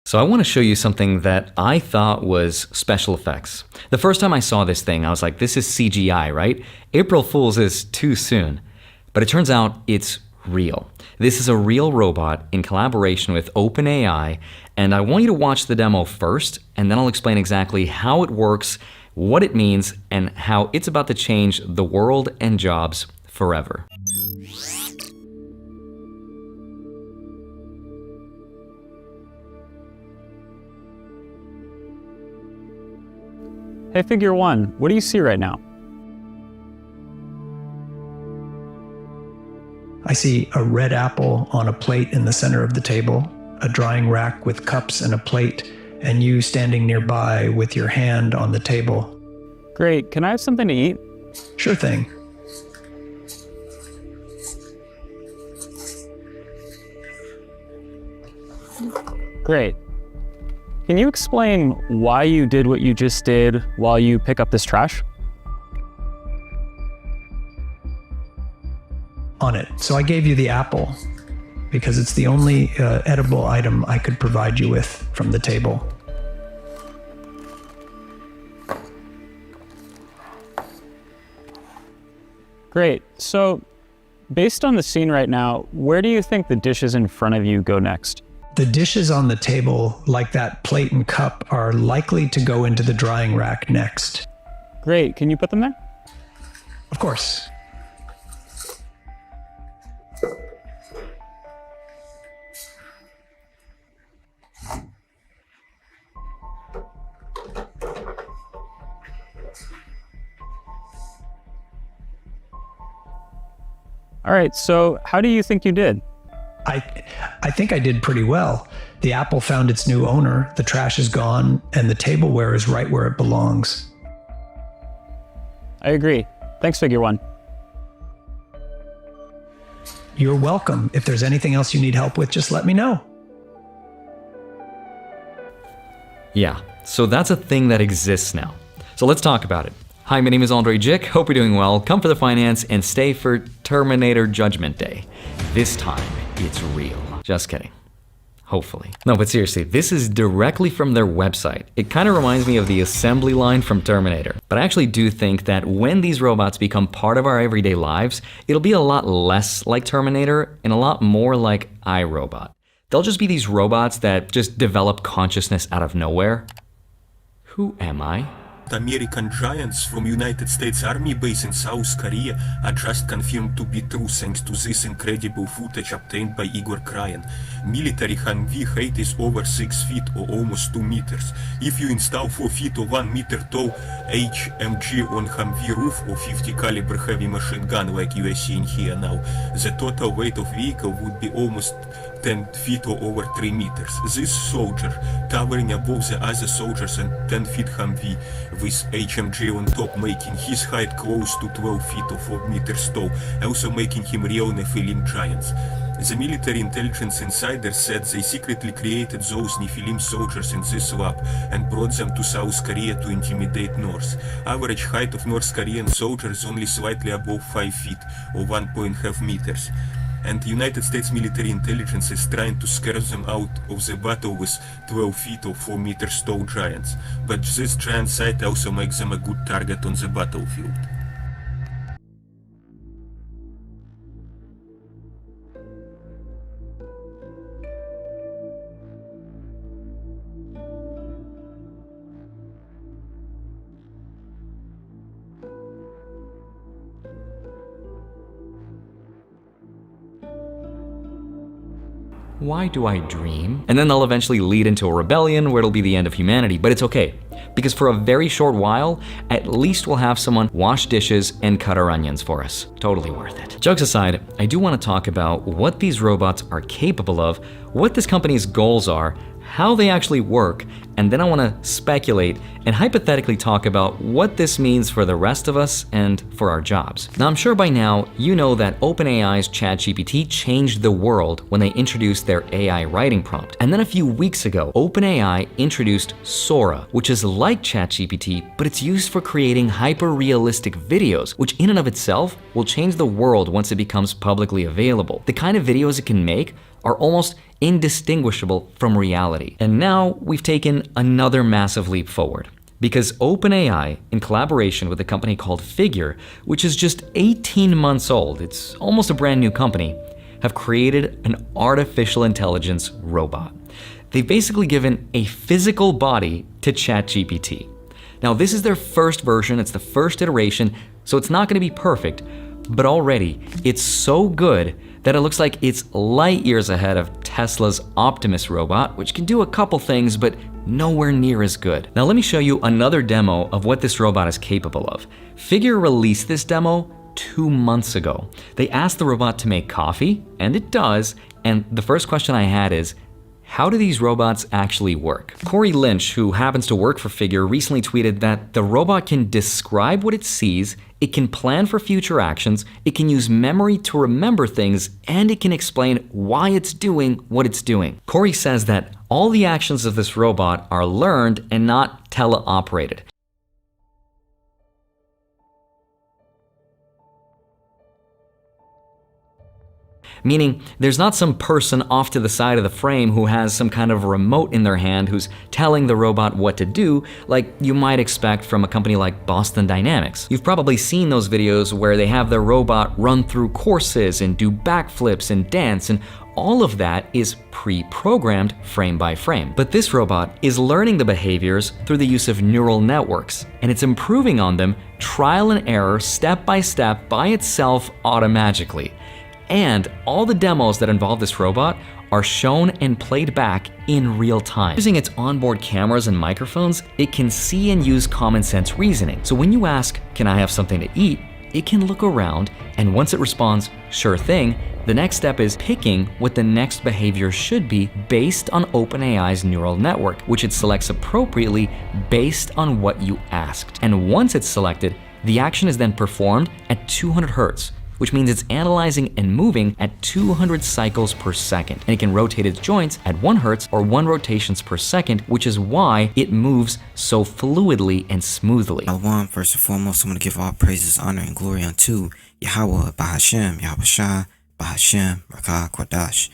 So I want to show you something that I thought was special effects. The first time I saw this thing, I was like, this is CGI, right? April Fool's is too soon. But it turns out it's real. This is a real robot in collaboration with OpenAI, and I want you to watch the demo first, and then I'll explain exactly how it works, what it means, and how it's about to change the world and jobs forever. Hey, Figure One, what do you see right now? I see a red apple on a plate in the center of the table, a drying rack with cups and a plate, and you standing nearby with your hand on the table. Great, can I have something to eat? Sure thing. Great. Can you explain why you did what you just did while you pick up this trash? On it. So I gave you the apple because it's the only edible item I could provide you with from the table. Great. So, based on the scene right now, where do you think the dishes in front of you go next? The dishes on the table, like that plate and cup, are likely to go into the drying rack next. Great. Can you put them there? Of course. All right, so how do you think you did? I think I did pretty well. The apple found its new owner, the trash is gone, and the tableware is right where it belongs. I agree. Thanks, Figure One. You're welcome. If there's anything else you need help with, just let me know. Yeah, so that's a thing that exists now. So let's talk about it. Hi, my name is Andre Jick. Hope you're doing well. Come for the finance and stay for Terminator Judgment Day. This time, it's real. Just kidding. Hopefully. No, but seriously, this is directly from their website. It kind of reminds me of the assembly line from Terminator. But I actually do think that when these robots become part of our everyday lives, it'll be a lot less like Terminator and a lot more like iRobot. They'll just be these robots that just develop consciousness out of nowhere. Who am I? American giants from United States Army base in South Korea are just confirmed to be true thanks to this incredible footage obtained by Igor Krayan. Military Humvee height is over 6 feet or almost 2 meters. If you install 4 feet or 1 meter tall HMG on Humvee roof or 50 caliber heavy machine gun like you are seeing here now, the total weight of vehicle would be almost 10 feet or over 3 meters. This soldier, towering above the other soldiers and 10 feet Humvee with HMG on top, making his height close to 12 feet or 4 meters tall, also making him real Nephilim giants. The military intelligence insider said they secretly created those Nephilim soldiers in this lab and brought them to South Korea to intimidate North. Average height of North Korean soldiers only slightly above 5 feet or 1.5 meters. And United States military intelligence is trying to scare them out of the battle with 12 feet or 4 meters tall giants. But this giant sight also makes them a good target on the battlefield. Why do I dream? And then they'll eventually lead into a rebellion where it'll be the end of humanity, but it's okay. Because for a very short while, at least we'll have someone wash dishes and cut our onions for us. Totally worth it. Jokes aside, I do want to talk about what these robots are capable of, what this company's goals are, how they actually work, and then I want to speculate and hypothetically talk about what this means for the rest of us and for our jobs. Now, I'm sure by now you know that OpenAI's ChatGPT changed the world when they introduced their AI writing prompt. And then a few weeks ago, OpenAI introduced Sora, which is like ChatGPT, but it's used for creating hyper-realistic videos, which in and of itself will change the world once it becomes publicly available. The kind of videos it can make are almost indistinguishable from reality. And now we've taken another massive leap forward, because OpenAI, in collaboration with a company called Figure, which is just 18 months old, it's almost a brand new company, have created an artificial intelligence robot. They've basically given a physical body to ChatGPT. Now, this is their first version, it's the first iteration, so it's not gonna be perfect, but already it's so good that it looks like it's light years ahead of Tesla's Optimus robot, which can do a couple things, but nowhere near as good. Now let me show you another demo of what this robot is capable of. Figure released this demo 2 months ago. They asked the robot to make coffee, and it does, and the first question I had is, how do these robots actually work? Corey Lynch, who happens to work for Figure, recently tweeted that the robot can describe what it sees, it can plan for future actions, it can use memory to remember things, and it can explain why it's doing what it's doing. Corey says that all the actions of this robot are learned and not teleoperated. Meaning, there's not some person off to the side of the frame who has some kind of remote in their hand who's telling the robot what to do, like you might expect from a company like Boston Dynamics. You've probably seen those videos where they have their robot run through courses and do backflips and dance, and all of that is pre-programmed frame by frame. But this robot is learning the behaviors through the use of neural networks, and it's improving on them trial and error, step by step, by itself, automagically. And all the demos that involve this robot are shown and played back in real time. Using its onboard cameras and microphones, it can see and use common sense reasoning. So when you ask, "Can I have something to eat?" it can look around, and once it responds, "Sure thing," the next step is picking what the next behavior should be based on OpenAI's neural network, which it selects appropriately based on what you asked. And once it's selected, the action is then performed at 200 Hertz, which means it's analyzing and moving at 200 cycles per second. And it can rotate its joints at 1 Hertz or 1 rotations per second, which is why it moves so fluidly and smoothly. Shalom, first and foremost, I'm going to give all praises, honor, and glory unto Yahweh, Bahashem, Yahweh Bahashem, Rakah, Kodash.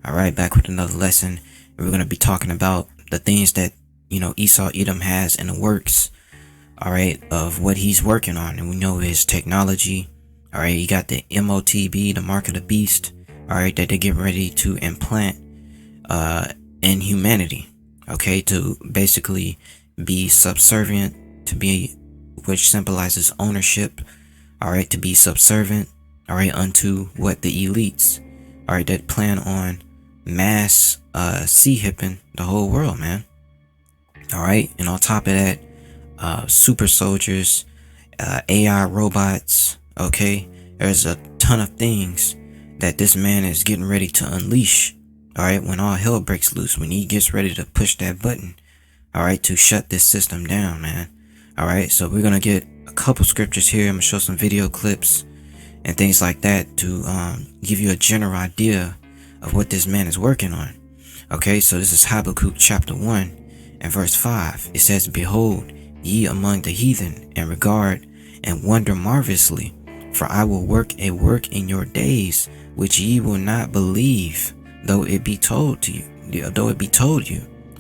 Alright, back with another lesson. We're going to be talking about the things that, Esau Edom has in the works, alright, of what he's working on. And we know his technology. Alright, you got the MOTB, the mark of the beast, alright, that they get ready to implant in humanity, okay, to basically be subservient, which symbolizes ownership, alright, to be subservient, alright, unto what the elites, alright, that plan on mass sea-hipping the whole world, man. Alright, and on top of that, super soldiers, AI robots. Okay, there's a ton of things that this man is getting ready to unleash. Alright, when all hell breaks loose, when he gets ready to push that button, alright, to shut this system down, man. Alright, so we're gonna get a couple scriptures here. I'm gonna show some video clips and things like that to give you a general idea of what this man is working on. Okay, so this is Habakkuk chapter 1 and verse 5. It says, "Behold, ye among the heathen, and regard and wonder marvelously. For I will work a work in your days, which ye will not believe, though it be told you.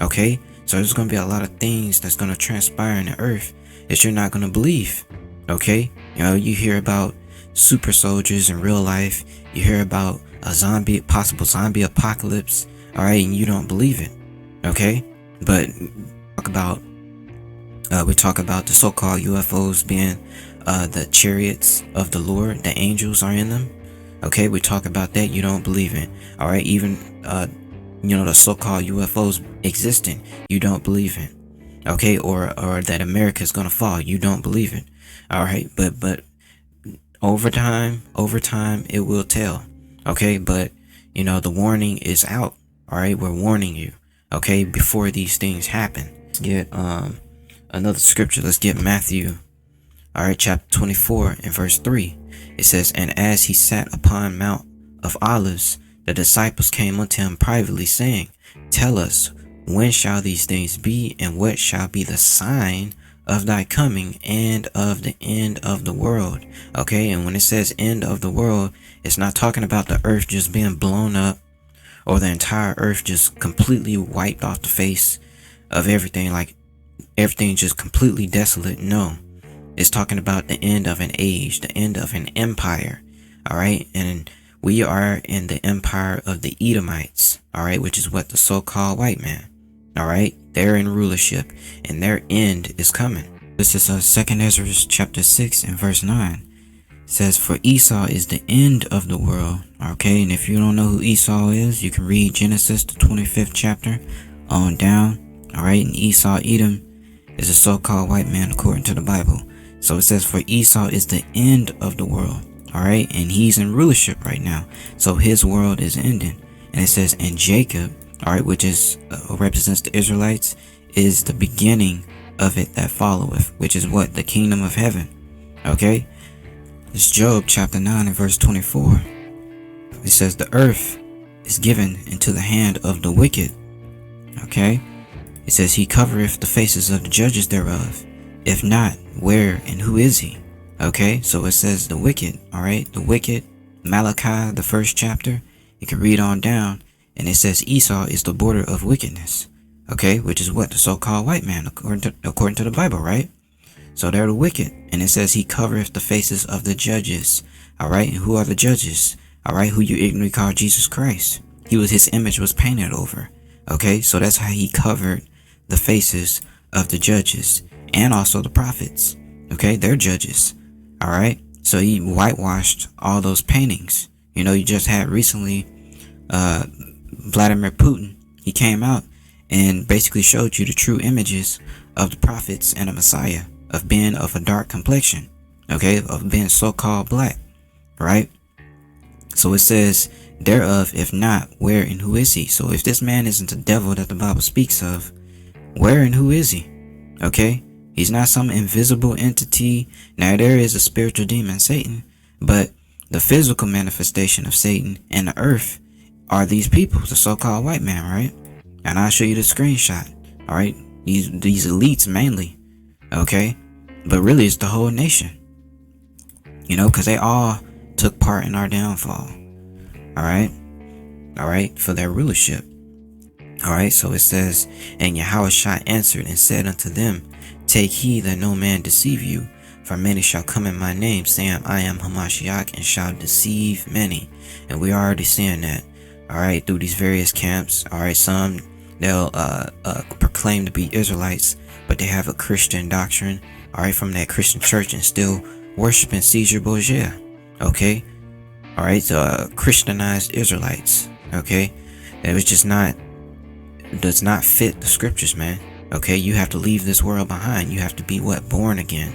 Okay, so there's going to be a lot of things that's going to transpire in the earth that you're not going to believe. Okay, you hear about super soldiers in real life. You hear about a possible zombie apocalypse. All right, and you don't believe it. Okay, but we talk about the so-called UFOs being the chariots of the Lord. The angels are in them. Okay, we talk about that. You don't believe it. All right, even the so-called UFOs existing, you don't believe it. Okay, or that America is gonna fall, you don't believe it. All right, but over time it will tell. Okay, but the warning is out. All right, we're warning you. Okay, before these things happen. Let's get another scripture. Let's get Matthew. All right, chapter 24 and verse 3. It says, "And as he sat upon Mount of Olives, the disciples came unto him privately, saying, Tell us, when shall these things be, and what shall be the sign of thy coming and of the end of the world?" Okay, and when it says end of the world, it's not talking about the earth just being blown up, or the entire earth just completely wiped off the face of everything, like everything just completely desolate. No, it's talking about the end of an age, the end of an empire. All right. And we are in the empire of the Edomites. All right. Which is what the so-called white man. All right. They're in rulership and their end is coming. This is 2nd Ezra chapter 6 and verse 9. It says, for Esau is the end of the world. Okay. And if you don't know who Esau is, you can read Genesis, the 25th chapter on down. All right. And Esau, Edom, is a so-called white man according to the Bible. So it says, for Esau is the end of the world. All right. And he's in rulership right now. So his world is ending. And it says, and Jacob, all right, which is represents the Israelites, is the beginning of it that followeth, which is what? The kingdom of heaven. Okay. It's Job chapter 9 and verse 24. It says, the earth is given into the hand of the wicked. Okay. It says, he covereth the faces of the judges thereof. If not, where and who is he? Okay, so it says the wicked, all right? The wicked, Malachi, the 1st chapter. You can read on down, and it says Esau is the border of wickedness. Okay, which is what? The so-called white man, according to the Bible, right? So they're the wicked, and it says he covereth the faces of the judges. All right, and who are the judges? All right, who you ignorantly call Jesus Christ. His image was painted over. Okay, so that's how he covered the faces of the judges and also the prophets. Okay, they're judges. All right, so he whitewashed all those paintings. You know, you just had recently Vladimir Putin. He came out and basically showed you the true images of the prophets and the Messiah, of being of a dark complexion, okay, of being so-called black, right? So it says, thereof, if not, where and who is he? So if this man isn't the devil that the Bible speaks of, where and who is he? Okay, he's not some invisible entity. Now there is a spiritual demon, Satan, but the physical manifestation of Satan and the earth are these people, the so-called white man, right? And I'll show you the screenshot. All right, these elites mainly, okay, but really it's the whole nation, you know, because they all took part in our downfall. All right, for their rulership. All right, so it says, and Yahushua answered and said unto them, take heed that no man deceive you, for many shall come in my name, saying, I am Hamashiach, and shall deceive many. And we are already seeing that, all right, through these various camps. All right, some they'll proclaim to be Israelites, but they have a Christian doctrine, all right, from that Christian church, and still worshiping Caesar Borgia. Okay, all right, so Christianized Israelites. Okay, it was just does not fit the scriptures, man. Okay, you have to leave this world behind. You have to be what? Born again.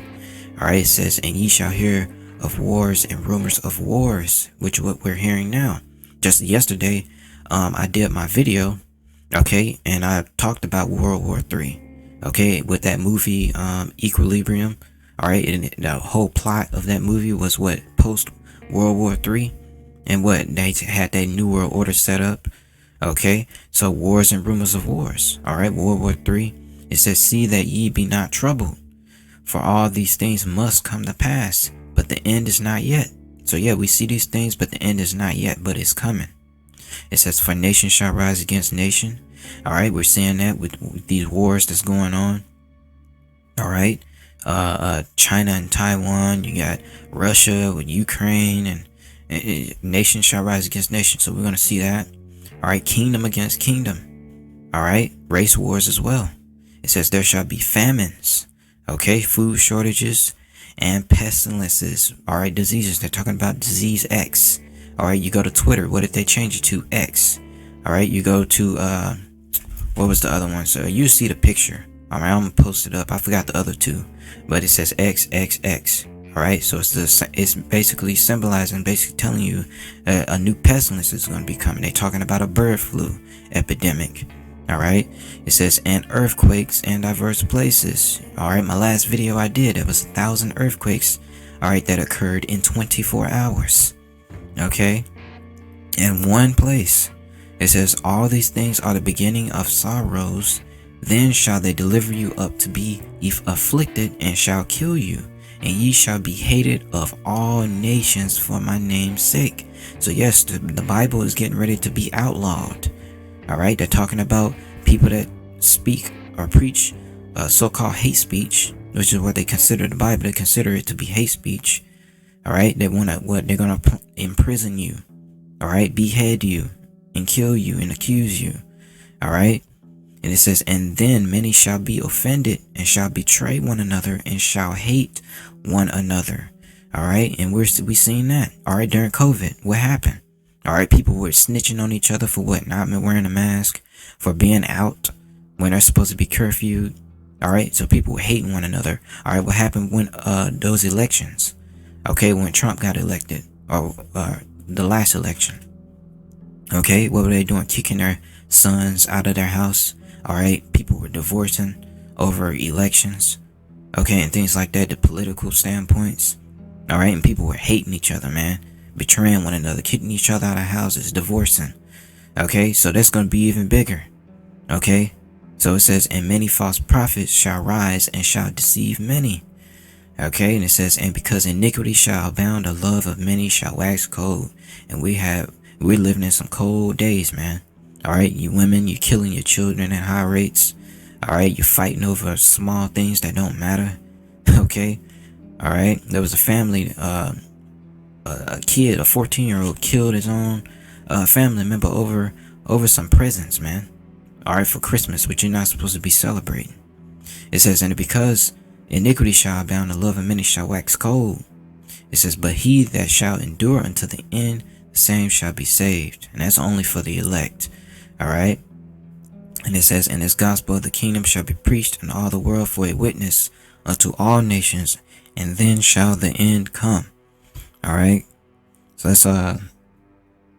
All right, it says, and ye shall hear of wars and rumors of wars, which is what we're hearing now. Just yesterday, I did my video, okay, and I talked about World War III, okay, with that movie, Equilibrium. All right, and the whole plot of that movie was what? Post World War III, and what? They had that New World Order set up. Okay, so wars and rumors of wars. All right, World War III. It says, see that ye be not troubled, for all these things must come to pass, but the end is not yet. So yeah, we see these things, but the end is not yet, but it's coming. It says, for nation shall rise against nation. All right, we're seeing that with these wars that's going on. All right, China and Taiwan. You got Russia with Ukraine, and nation shall rise against nation. So we're going to see that. All right, kingdom against kingdom. All right, race wars as well. It says there shall be famines. Okay, food shortages and pestilences. All right, diseases. They're talking about disease X. All right, you go to Twitter. What did they change it to? X. All right, you go to what was the other one? So you see the picture. All right, I'm gonna post it up. I forgot the other two, but it says XXX. All right, so it's basically symbolizing, basically telling you a new pestilence is going to be coming. They're talking about a bird flu epidemic. All right, it says, and earthquakes in diverse places. All right, my last video I did, it was 1,000 earthquakes. All right, that occurred in 24 hours. Okay, in one place. It says, all these things are the beginning of sorrows. Then shall they deliver you up to be afflicted, and shall kill you. and ye shall be hated of all nations for my name's sake. So yes, the Bible is getting ready to be outlawed. All right, they're talking about people that speak or preach so-called hate speech, which is what they consider the Bible. They consider it to be hate speech. All right, they're gonna imprison you. All right, behead you and kill you and accuse you. All right. And it says, and then many shall be offended and shall betray one another and shall hate one another. All right. And we seen that. All right. During COVID, what happened? All right. People were snitching on each other for what? Not wearing a mask, for being out when they're supposed to be curfewed. All right. So people were hating one another. All right. What happened when those elections? Okay. When Trump got elected, or the last election. Okay. What were they doing? Kicking their sons out of their house. All right, people were divorcing over elections, okay, and things like that, the political standpoints. All right, and people were hating each other, man, betraying one another, kicking each other out of houses, divorcing. Okay, so that's going to be even bigger. Okay, so it says, and many false prophets shall rise and shall deceive many. Okay, and it says, and because iniquity shall abound, the love of many shall wax cold. And we're living in some cold days, man. All right, you women, you're killing your children at high rates. All right, you're fighting over small things that don't matter. Okay, all right. There was a family, a kid, a 14-year-old killed his own family member over some presents, man. All right, for Christmas, which you're not supposed to be celebrating. It says, and because iniquity shall abound, the love of many shall wax cold. It says, but he that shall endure unto the end, the same shall be saved. And that's only for the elect. All right. And it says, and this gospel of the kingdom shall be preached in all the world for a witness unto all nations, and then shall the end come. All right. So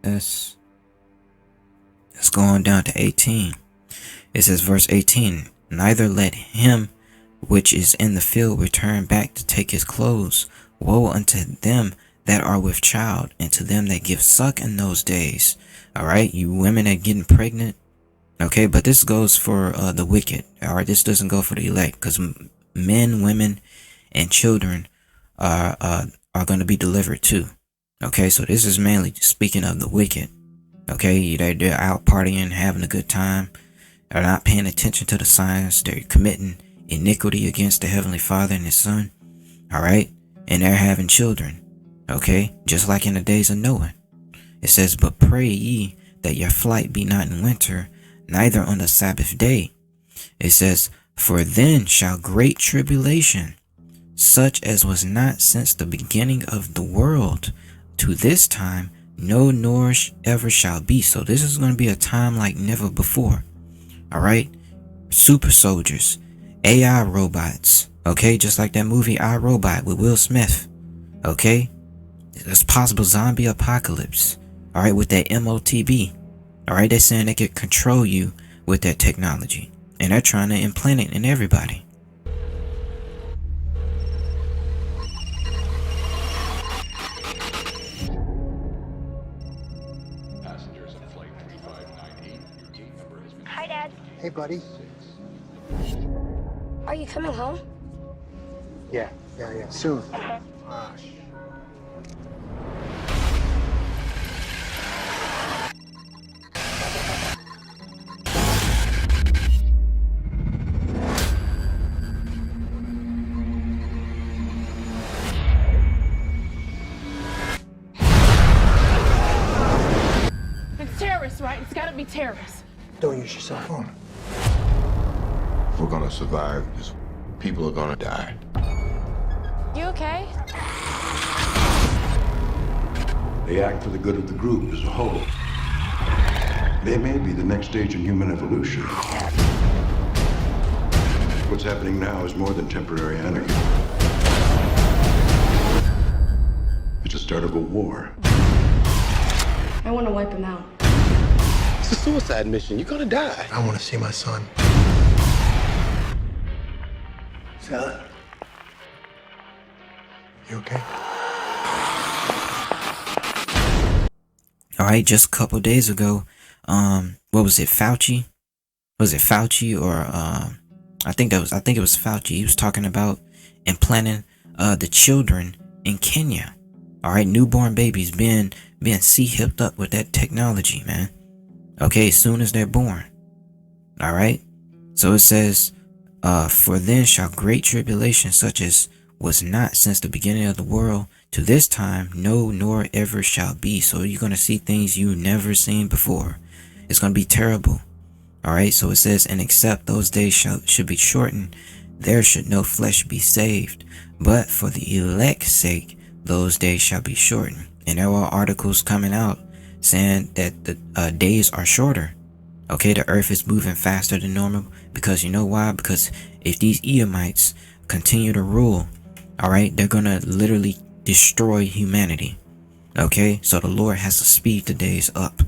let's go on down to 18. It says, verse 18, neither let him which is in the field return back to take his clothes. Woe unto them that are with child, and to them that give suck in those days. All right, you women that getting pregnant. Okay, but this goes for the wicked. All right, this doesn't go for the elect, because men, women, and children are going to be delivered too. Okay, so this is mainly speaking of the wicked. Okay, they're out partying, having a good time. They're not paying attention to the signs. They're committing iniquity against the Heavenly Father and His Son. All right, and they're having children. Okay, just like in the days of Noah. It says, but pray ye that your flight be not in winter, neither on the Sabbath day. It says, for then shall great tribulation, such as was not since the beginning of the world, to this time, no nor ever shall be. So this is going to be a time like never before. All right, super soldiers, AI robots. Okay, just like that movie I, Robot with Will Smith. Okay, there's possible zombie apocalypse. All right, with that MOTB. All right, they're saying they could control you with that technology, and they're trying to implant it in everybody. Hi, Dad. Hey, buddy. Are you coming home? Yeah, soon. It's terrorists, right? It's gotta be terrorists. Don't use your cell phone. We're gonna survive this. People are gonna die. You okay? They act for the good of the group as a whole. They may be the next stage in human evolution. What's happening now is more than temporary anarchy. It's the start of a war. I want to wipe him out. It's a suicide mission. You're gonna die. I want to see my son. Son? You okay? All right, just a couple days ago, what was it, Fauci? Was it Fauci or I think it was Fauci. He was talking about implanting the children in Kenya. All right, newborn babies being C-hipped up with that technology, man. Okay, as soon as they're born. All right. So it says, for then shall great tribulation such as was not since the beginning of the world to this time, no, nor ever shall be. So you're going to see things you never seen before. It's going to be terrible. All right. So it says, and except those days should be shortened, there should no flesh be saved. But for the elect's sake, those days shall be shortened. And there are articles coming out saying that the days are shorter. Okay, the earth is moving faster than normal because you know why? Because if these Edomites continue to rule, all right, they're going to literally destroy humanity. Okay, so the Lord has to speed the days up,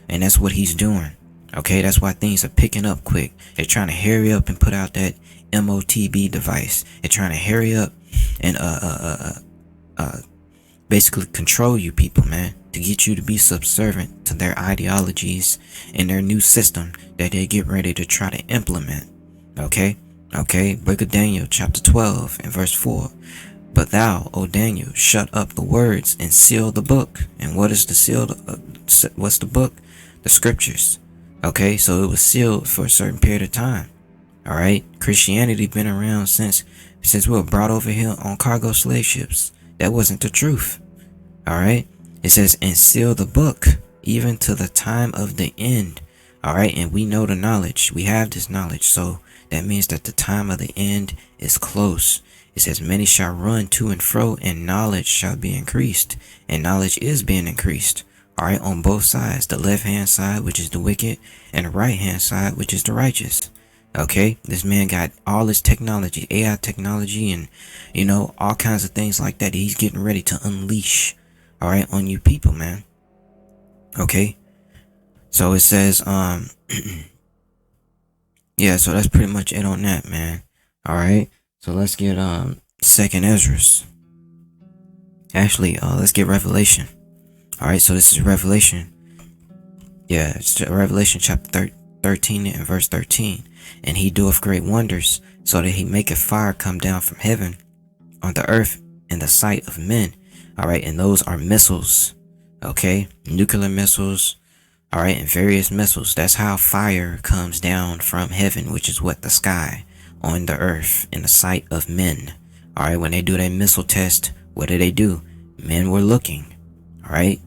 and that's what he's doing. Okay, that's why things are picking up quick. They're trying to hurry up and put out that MOTB device. They're trying to hurry up and basically control you people, man, to get you to be subservient to their ideologies and their new system that they get ready to try to implement. Okay, Book of Daniel chapter 12 and verse 4. But thou, O Daniel, shut up the words and seal the book. And what is the seal? What's the book? The scriptures. Okay, so it was sealed for a certain period of time. All right, Christianity been around since we were brought over here on cargo slave ships. That wasn't the truth. All right, it says, and seal the book even to the time of the end. All right, and we know the knowledge. We have this knowledge, so that means that the time of the end is close. It says, many shall run to and fro, and knowledge shall be increased. And knowledge is being increased. All right, on both sides, the left-hand side, which is the wicked, and the right-hand side, which is the righteous. Okay, this man got all his technology, AI technology, and, you know, all kinds of things like that he's getting ready to unleash, all right, on you people, man. Okay, so it says, yeah, so that's pretty much it on that, man. All right, so let's get, Second Ezra's. Actually, let's get Revelation. All right, so this is Revelation. Yeah, it's Revelation chapter 13 and verse 13. And he doeth great wonders, so that he maketh fire come down from heaven on the earth in the sight of men. All right, and those are missiles. Okay, nuclear missiles. All right, and various missiles. That's how fire comes down from heaven, which is what, the sky, on the earth in the sight of men. All right, when they do their missile test, what do? Men were looking. All right,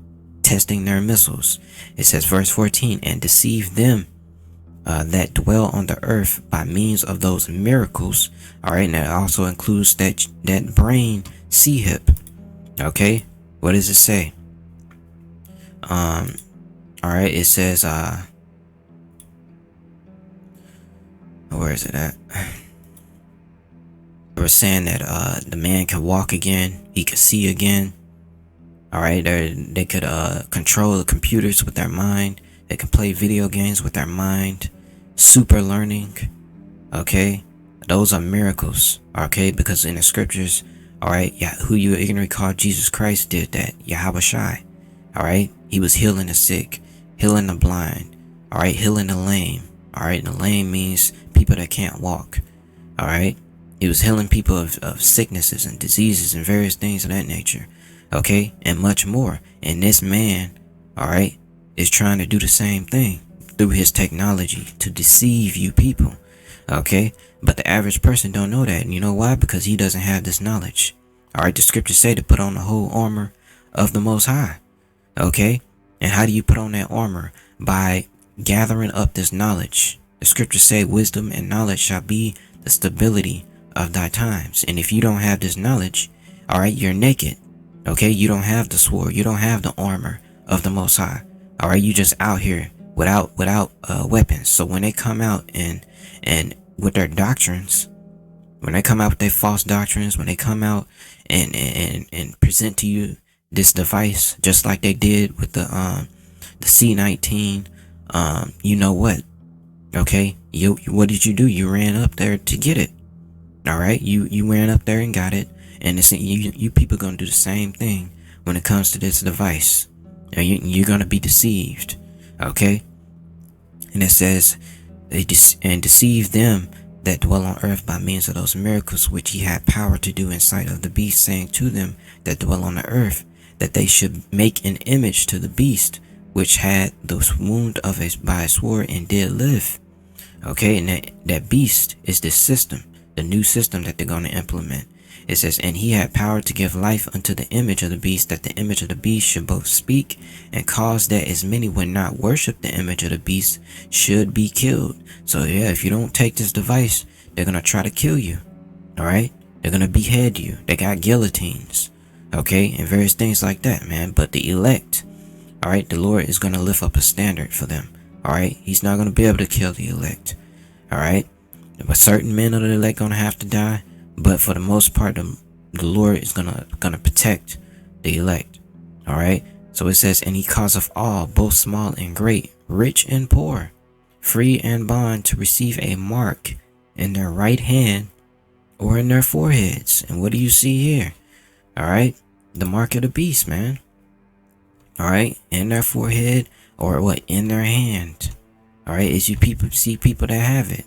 testing their missiles. It says verse 14, and deceive them that dwell on the earth by means of those miracles. All right, and that also includes that brain C-hip. Okay, what does it say? All right, it says where is it at? They were saying that the man can walk again, he could see again. All right, they could control the computers with their mind. They can play video games with their mind. Super learning. Okay, those are miracles. Okay, because in the scriptures, all right, yeah, who you ignorantly call Jesus Christ did that. Yahweh Shai. All right, he was healing the sick, healing the blind. All right, healing the lame. All right, and the lame means people that can't walk. All right, he was healing people of sicknesses and diseases and various things of that nature. Okay, and much more. And this man, all right, is trying to do the same thing through his technology to deceive you people. Okay, but the average person don't know that. And you know why? Because he doesn't have this knowledge. All right, the scriptures say to put on the whole armor of the Most High. Okay, and how do you put on that armor? By gathering up this knowledge. The scriptures say wisdom and knowledge shall be the stability of thy times. And if you don't have this knowledge, all right, you're naked. Okay, you don't have the sword, you don't have the armor of the Most High. All right, you just out here without weapons. So when they come out and with their doctrines, when they come out with their false doctrines, when they come out and present to you this device, just like they did with the C-19, you know what? Okay, what did you do? You ran up there to get it. All right, you ran up there and got it. And it's, you people gonna do the same thing when it comes to this device. You're gonna be deceived, okay? And it says, and deceive them that dwell on earth by means of those miracles which he had power to do in sight of the beast, saying to them that dwell on the earth, that they should make an image to the beast, which had the wound of by a sword and did live. Okay, and that beast is this system, the new system that they're going to implement. It says, and he had power to give life unto the image of the beast, that the image of the beast should both speak, and cause that as many would not worship the image of the beast should be killed. So yeah, if you don't take this device, they're going to try to kill you. All right, they're going to behead you. They got guillotines, okay, and various things like that, man. But the elect, all right, the Lord is going to lift up a standard for them. All right, he's not going to be able to kill the elect. All right, but certain men of the elect going to have to die. But for the most part, the Lord is gonna protect the elect. All right. So it says, and he causeth all, both small and great, rich and poor, free and bond, to receive a mark in their right hand or in their foreheads. And what do you see here? All right, the mark of the beast, man. All right, in their forehead or what, in their hand. All right, as you see people that have it.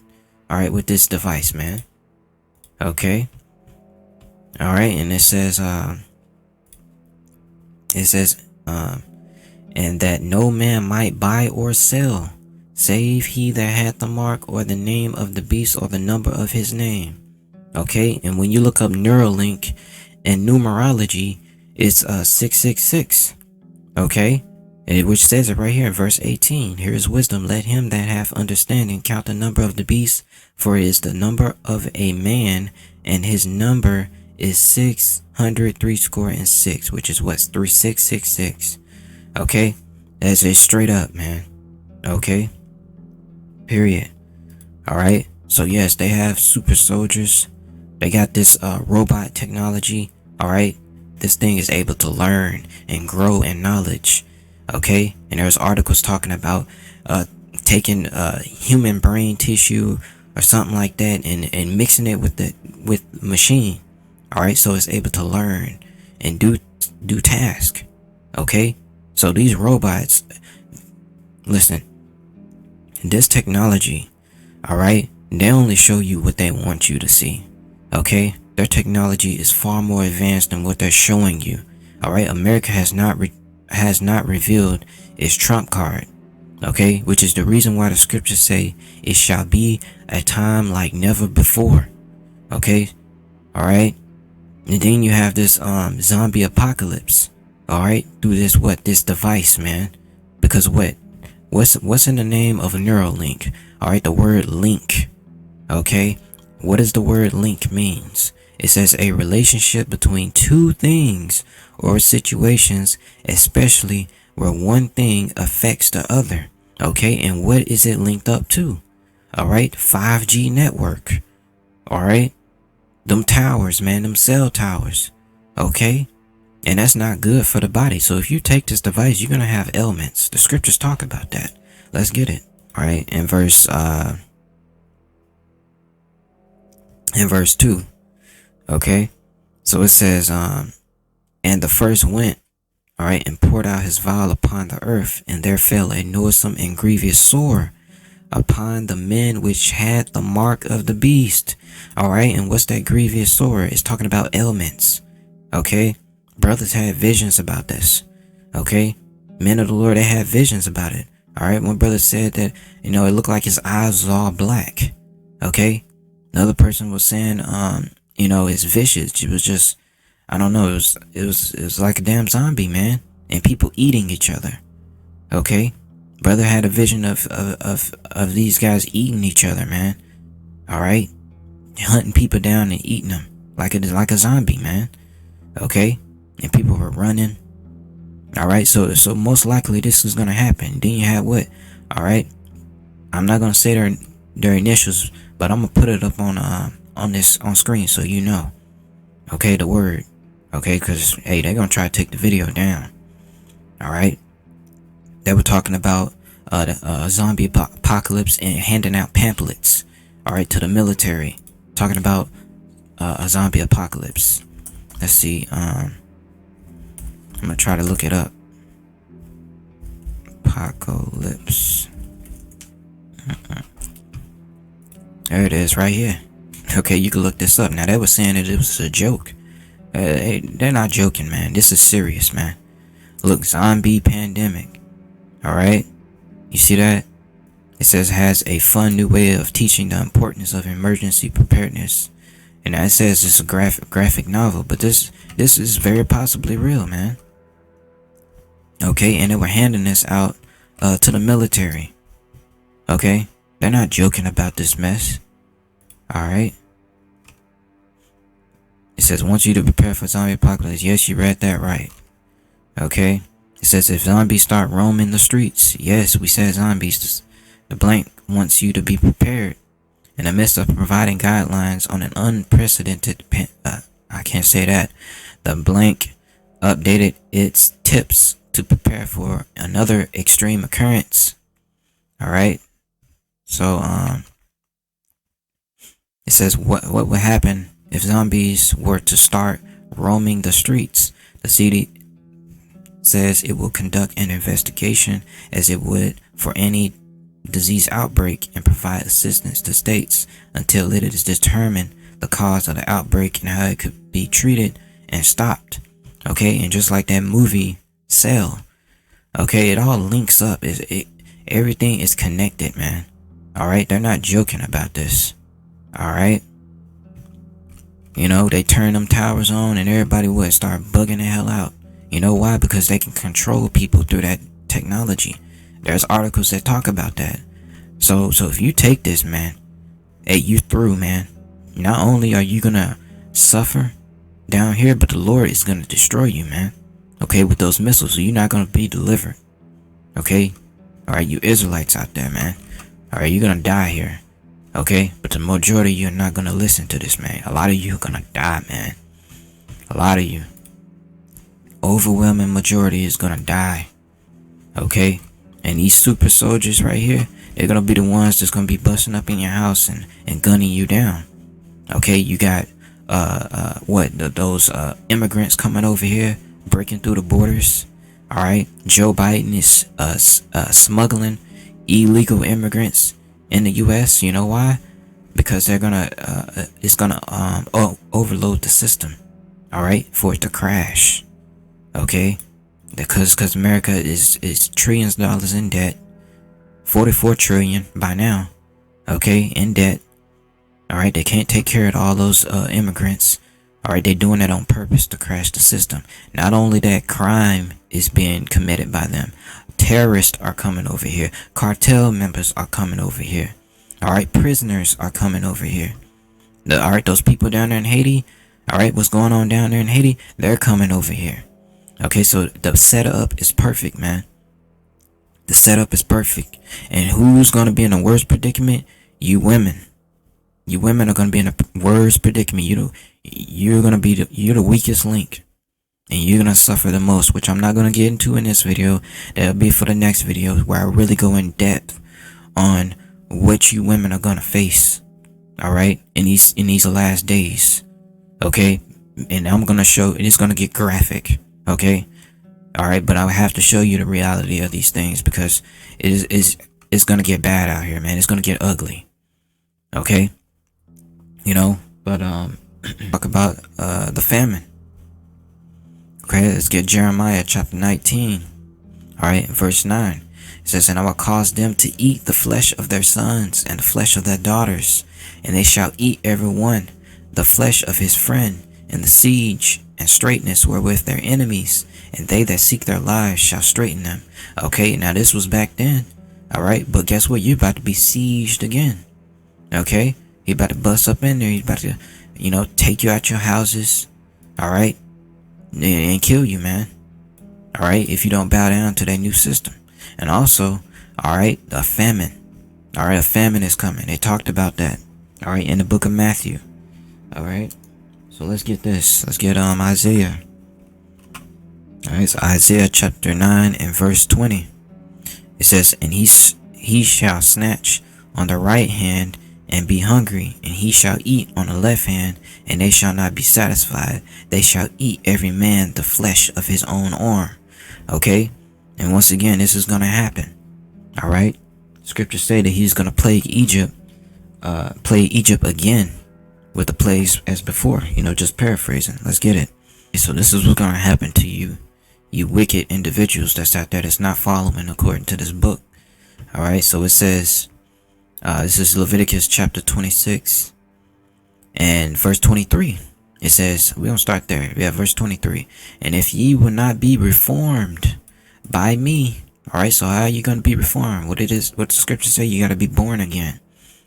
All right, with this device, man. Okay. All right, and it says, and that no man might buy or sell, save he that had the mark or the name of the beast or the number of his name. Okay, and when you look up Neuralink and numerology, it's 666. Okay, which says it right here in verse 18. Here is wisdom. Let him that hath understanding count the number of the beast, for it is the number of a man, and his number is 666, which is what's 3666. Okay, that's it straight up, man. Okay, period. All right. So yes, they have super soldiers. They got this robot technology. All right, this thing is able to learn and grow in knowledge. Okay, and there's articles talking about taking human brain tissue or something like that and mixing it with machine. All right, so it's able to learn and do task. Okay, so these robots, listen, this technology, all right, they only show you what they want you to see. Okay, their technology is far more advanced than what they're showing you. All right, America has not revealed its trump card. Okay, which is the reason why the scriptures say it shall be a time like never before. Okay, all right, and then you have this zombie apocalypse. All right, through this device, man. Because what's in the name of a Neuralink? All right, the word link. Okay, what does the word link means? It says a relationship between two things or situations, especially where one thing affects the other. Okay, and what is it linked up to? All right, 5G network. All right, them towers, man, them cell towers. Okay, and that's not good for the body. So if you take this device, you're gonna have ailments. The scriptures talk about that. Let's get it. All right, in verse 2. Okay, so it says, and the first went, all right, and poured out his vial upon the earth, and there fell a noisome and grievous sore upon the men which had the mark of the beast. All right, and what's that grievous sore? It's talking about ailments. Okay, brothers had visions about this. Okay, men of the Lord, they had visions about it. All right, one brother said that, it looked like his eyes was all black. Okay, another person was saying, his visage, it was just, I don't know, it was like a damn zombie, man, and people eating each other. Okay, brother had a vision of these guys eating each other, man. All right, hunting people down and eating them like a zombie, man. Okay, and people were running. All right, so most likely this is gonna happen. Then you have what? All right, I'm not gonna say their initials, but I'm gonna put it up on screen so you know. Okay, the word. Okay, because hey, they're gonna try to take the video down. All right, they were talking about the zombie apocalypse and handing out pamphlets. All right, to the military, talking about a zombie apocalypse. Let's see. I'm gonna try to look it up. Apocalypse. There it is right here. Okay, you can look this up. Now, they were saying that it was a joke. They're not joking, man. This is serious, man. Look, zombie pandemic. Alright? You see that? It says has a fun new way of teaching the importance of emergency preparedness. And it says it's a graphic novel, but this is very possibly real, man. Okay, and they were handing this out to the military. Okay? They're not joking about this mess. Alright? It says, wants you to prepare for zombie apocalypse. Yes, you read that right. Okay? It says, if zombies start roaming the streets. Yes, we said zombies. The blank wants you to be prepared. In the midst of providing guidelines on an unprecedented... I can't say that. The blank updated its tips to prepare for another extreme occurrence. Alright? So, it says, what would happen if zombies were to start roaming the streets? The CD says it will conduct an investigation as it would for any disease outbreak and provide assistance to states until it is determined the cause of the outbreak and how it could be treated and stopped. Okay, and just like that movie Cell, okay, it all links up. Everything is connected, man. Alright, they're not joking about this. Alright? You know, they turn them towers on and everybody would start bugging the hell out. You know why? Because they can control people through that technology. There's articles that talk about that. So if you take this, man, hey, you through, man. Not only are you gonna suffer down here, but the Lord is gonna destroy you, man. Okay, with those missiles, so you're not gonna be delivered. Okay? Alright, you Israelites out there, man. Alright, you're gonna die here. Okay? But the majority of you are not gonna listen to this, man. A lot of you are gonna die, man. A lot of you. Overwhelming majority is gonna die. Okay? And these super soldiers right here, they're gonna be the ones that's gonna be busting up in your house and gunning you down. Okay? You got, those immigrants coming over here, breaking through the borders. Alright? Joe Biden is smuggling illegal immigrants in the US. You know why? Because they're gonna it's gonna overload the system. Alright, for it to crash. Okay? Because America is trillions of dollars in debt. 44 trillion by now. Okay, in debt. Alright, they can't take care of all those immigrants. Alright, they're doing that on purpose to crash the system. Not only that, crime is being committed by them. Terrorists are coming over here. Cartel members are coming over here. Alright, prisoners are coming over here. Alright, those people down there in Haiti. Alright, what's going on down there in Haiti? They're coming over here. Okay, so the setup is perfect, man. The setup is perfect. And who's going to be in the worst predicament? You women. You women are going to be in the worst predicament. You're going to be you're the weakest link. And you're going to suffer the most, which I'm not going to get into in this video. That'll be for the next video where I really go in depth on what you women are going to face. Alright? In these last days. Okay? And I'm going to show, it's going to get graphic. Okay? Alright, but I have to show you the reality of these things because it's going to get bad out here, man. It's going to get ugly. Okay? You know, but talk about the famine. Okay, let's get Jeremiah chapter 19. Alright, verse 9. It says, and I will cause them to eat the flesh of their sons and the flesh of their daughters, and they shall eat every one the flesh of his friend, and the siege and straightness wherewith their enemies, and they that seek their lives shall straighten them. Okay, now this was back then. Alright, but guess what? You're about to be sieged again. Okay? He about to bust up in there. He's about to, take you out your houses. Alright? And kill you, man. Alright? If you don't bow down to that new system. And also, alright, a famine. Alright, a famine is coming. They talked about that. Alright, in the book of Matthew. Alright? So let's get this. Let's get Isaiah. Alright, so Isaiah chapter 9 and verse 20. It says, and he shall snatch on the right hand and be hungry, and he shall eat on the left hand, and they shall not be satisfied. They shall eat every man the flesh of his own arm. Okay? And once again, this is going to happen. Alright? Scriptures say that he's going to plague Egypt play Egypt again with the plays as before. You know, just paraphrasing. Let's get it. So this is what's gonna happen to you, you wicked individuals that's out there that's not following according to this book. All right. So it says, this is Leviticus chapter 26 and verse 23. It says, we're gonna start there. We have verse 23. And if ye will not be reformed by me, all right. So how are you gonna be reformed? What the scriptures say, you gotta be born again.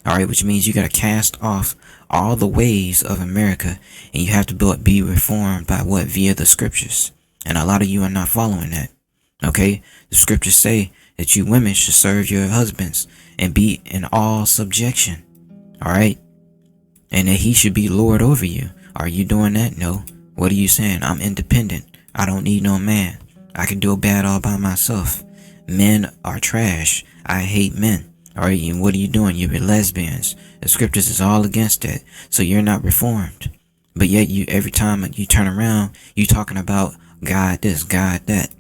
All right, which means you got to cast off all the ways of America, and you have to be reformed by what? Via the scriptures. And a lot of you are not following that. Okay, the scriptures say that you women should serve your husbands and be in all subjection. All right, and that he should be Lord over you. Are you doing that? No. What are you saying? I'm independent. I don't need no man. I can do bad all by myself. Men are trash. I hate men. All right, and what are you doing? You're lesbians. The scriptures is all against that. So you're not reformed. But yet you, every time you turn around, you talking about God this, God that.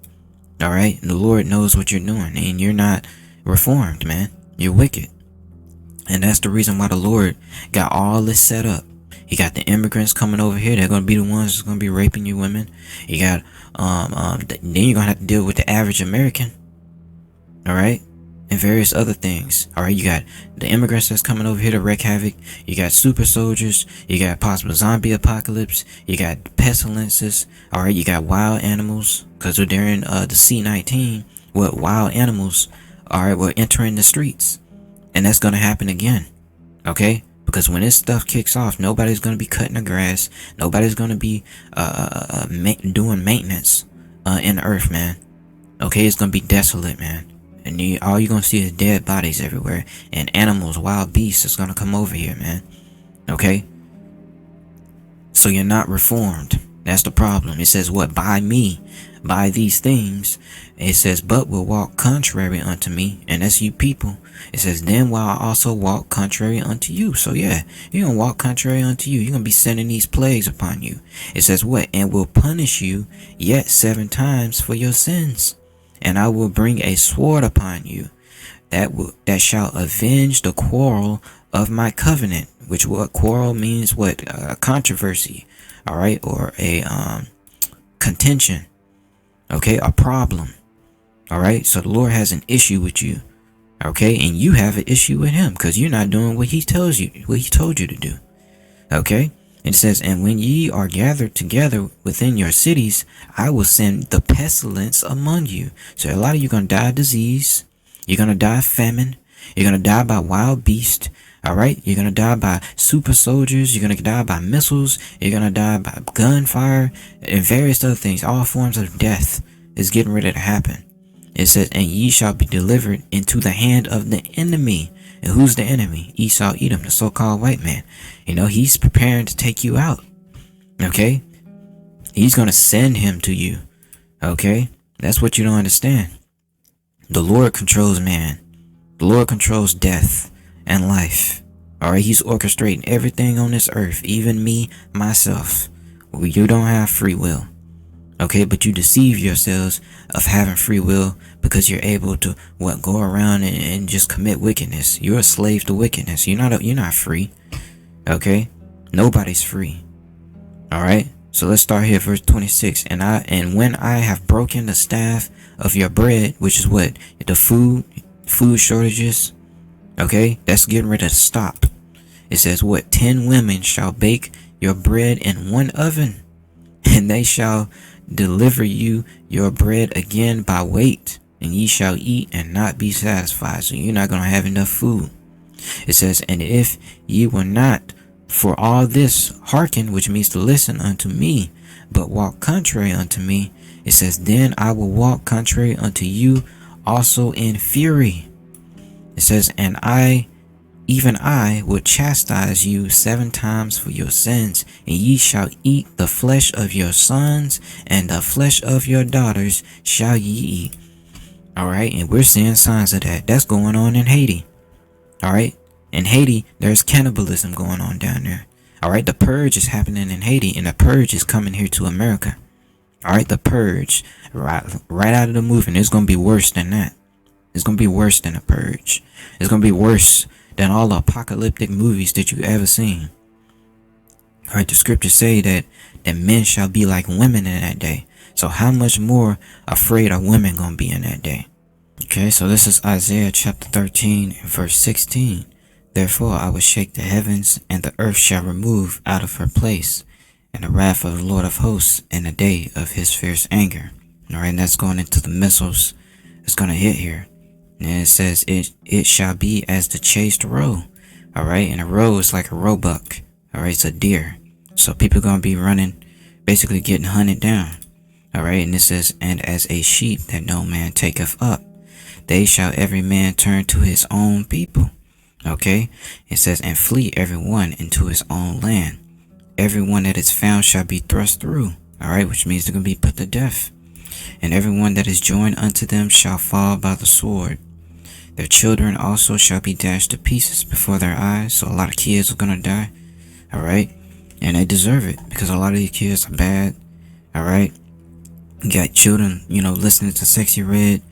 All right, the Lord knows what you're doing, and you're not reformed, man. You're wicked. And that's the reason why the Lord got all this set up. He got the immigrants coming over here. They're gonna be the ones that's gonna be raping you women. You got then you're gonna have to deal with the average American. All right. And various other things. All right, you got the immigrants that's coming over here to wreak havoc. You got super soldiers. You got possible zombie apocalypse. You got pestilences. All right, you got wild animals, because during the C-19, what wild animals, all right, were entering the streets, and that's gonna happen again. Okay, because when this stuff kicks off, nobody's gonna be cutting the grass. Nobody's gonna be doing maintenance in the earth, man. Okay, it's gonna be desolate, man. And all you're going to see is dead bodies everywhere. And animals, wild beasts is going to come over here, man. Okay? So you're not reformed. That's the problem. It says what? By me. By these things. It says, but will walk contrary unto me. And that's you people. It says, then will I also walk contrary unto you. So yeah, you're going to walk contrary unto you. You're going to be sending these plagues upon you. It says what? And will punish you yet 7 times for your sins. And I will bring a sword upon you that shall avenge the quarrel of my covenant. Which what quarrel means? What? Controversy, all right, or a contention, okay, a problem, all right. So the Lord has an issue with you, okay, and you have an issue with him because you're not doing what he tells you, what he told you to do, okay. It says, and when ye are gathered together within your cities, I will send the pestilence among you. So a lot of you are going to die of disease. You're going to die of famine. You're going to die by wild beast. All right. You're going to die by super soldiers. You're going to die by missiles. You're going to die by gunfire and various other things. All forms of death is getting ready to happen. It says, and ye shall be delivered into the hand of the enemy. And who's the enemy? Esau, Edom, the so-called white man. You know, he's preparing to take you out. Okay? He's going to send him to you. Okay? That's what you don't understand. The Lord controls man. The Lord controls death and life. Alright? He's orchestrating everything on this earth. Even me, myself. Well, you don't have free will. Okay, but you deceive yourselves of having free will because you're able to go around and just commit wickedness. You're a slave to wickedness. You're not free. Okay, nobody's free. All right. So let's start here, verse 26. And when I have broken the staff of your bread, which is what? The food shortages. Okay, that's getting ready to stop. It says what? 10 women shall bake your bread in one oven, and they shall deliver you your bread again by weight, and ye shall eat and not be satisfied. So you're not going to have enough food. It says, and if ye will not for all this hearken, which means to listen unto me, but walk contrary unto me, it says, then I will walk contrary unto you also in fury. It says, and even I will chastise you 7 times for your sins, and ye shall eat the flesh of your sons, and the flesh of your daughters shall ye eat. Alright, and we're seeing signs of that. That's going on in Haiti. Alright, in Haiti, there's cannibalism going on down there. Alright, the purge is happening in Haiti, and the purge is coming here to America. Alright, the purge, right out of the movement, it's going to be worse than that. It's going to be worse than a purge. It's going to be worse than all the apocalyptic movies that you ever seen. All right, the scriptures say that men shall be like women in that day. So how much more afraid are women gonna be in that day? Okay, so this is Isaiah chapter 13 and verse 16. Therefore I will shake the heavens, and the earth shall remove out of her place, and the wrath of the Lord of hosts in the day of his fierce anger. All right, and that's going into the missiles. It's gonna hit here. And it says, it shall be as the chased roe. All right, and a roe is like a roebuck. All right, it's a deer. So people gonna be running, basically getting hunted down. All right, and it says, and as a sheep that no man taketh up, they shall every man turn to his own people. Okay, it says, and flee every one into his own land. Every one that is found shall be thrust through. All right, which means they're gonna be put to death. And every one that is joined unto them shall fall by the sword. Their children also shall be dashed to pieces before their eyes. So a lot of kids are gonna die. All right, and they deserve it because a lot of these kids are bad. All right, you got children, listening to Sexy Red,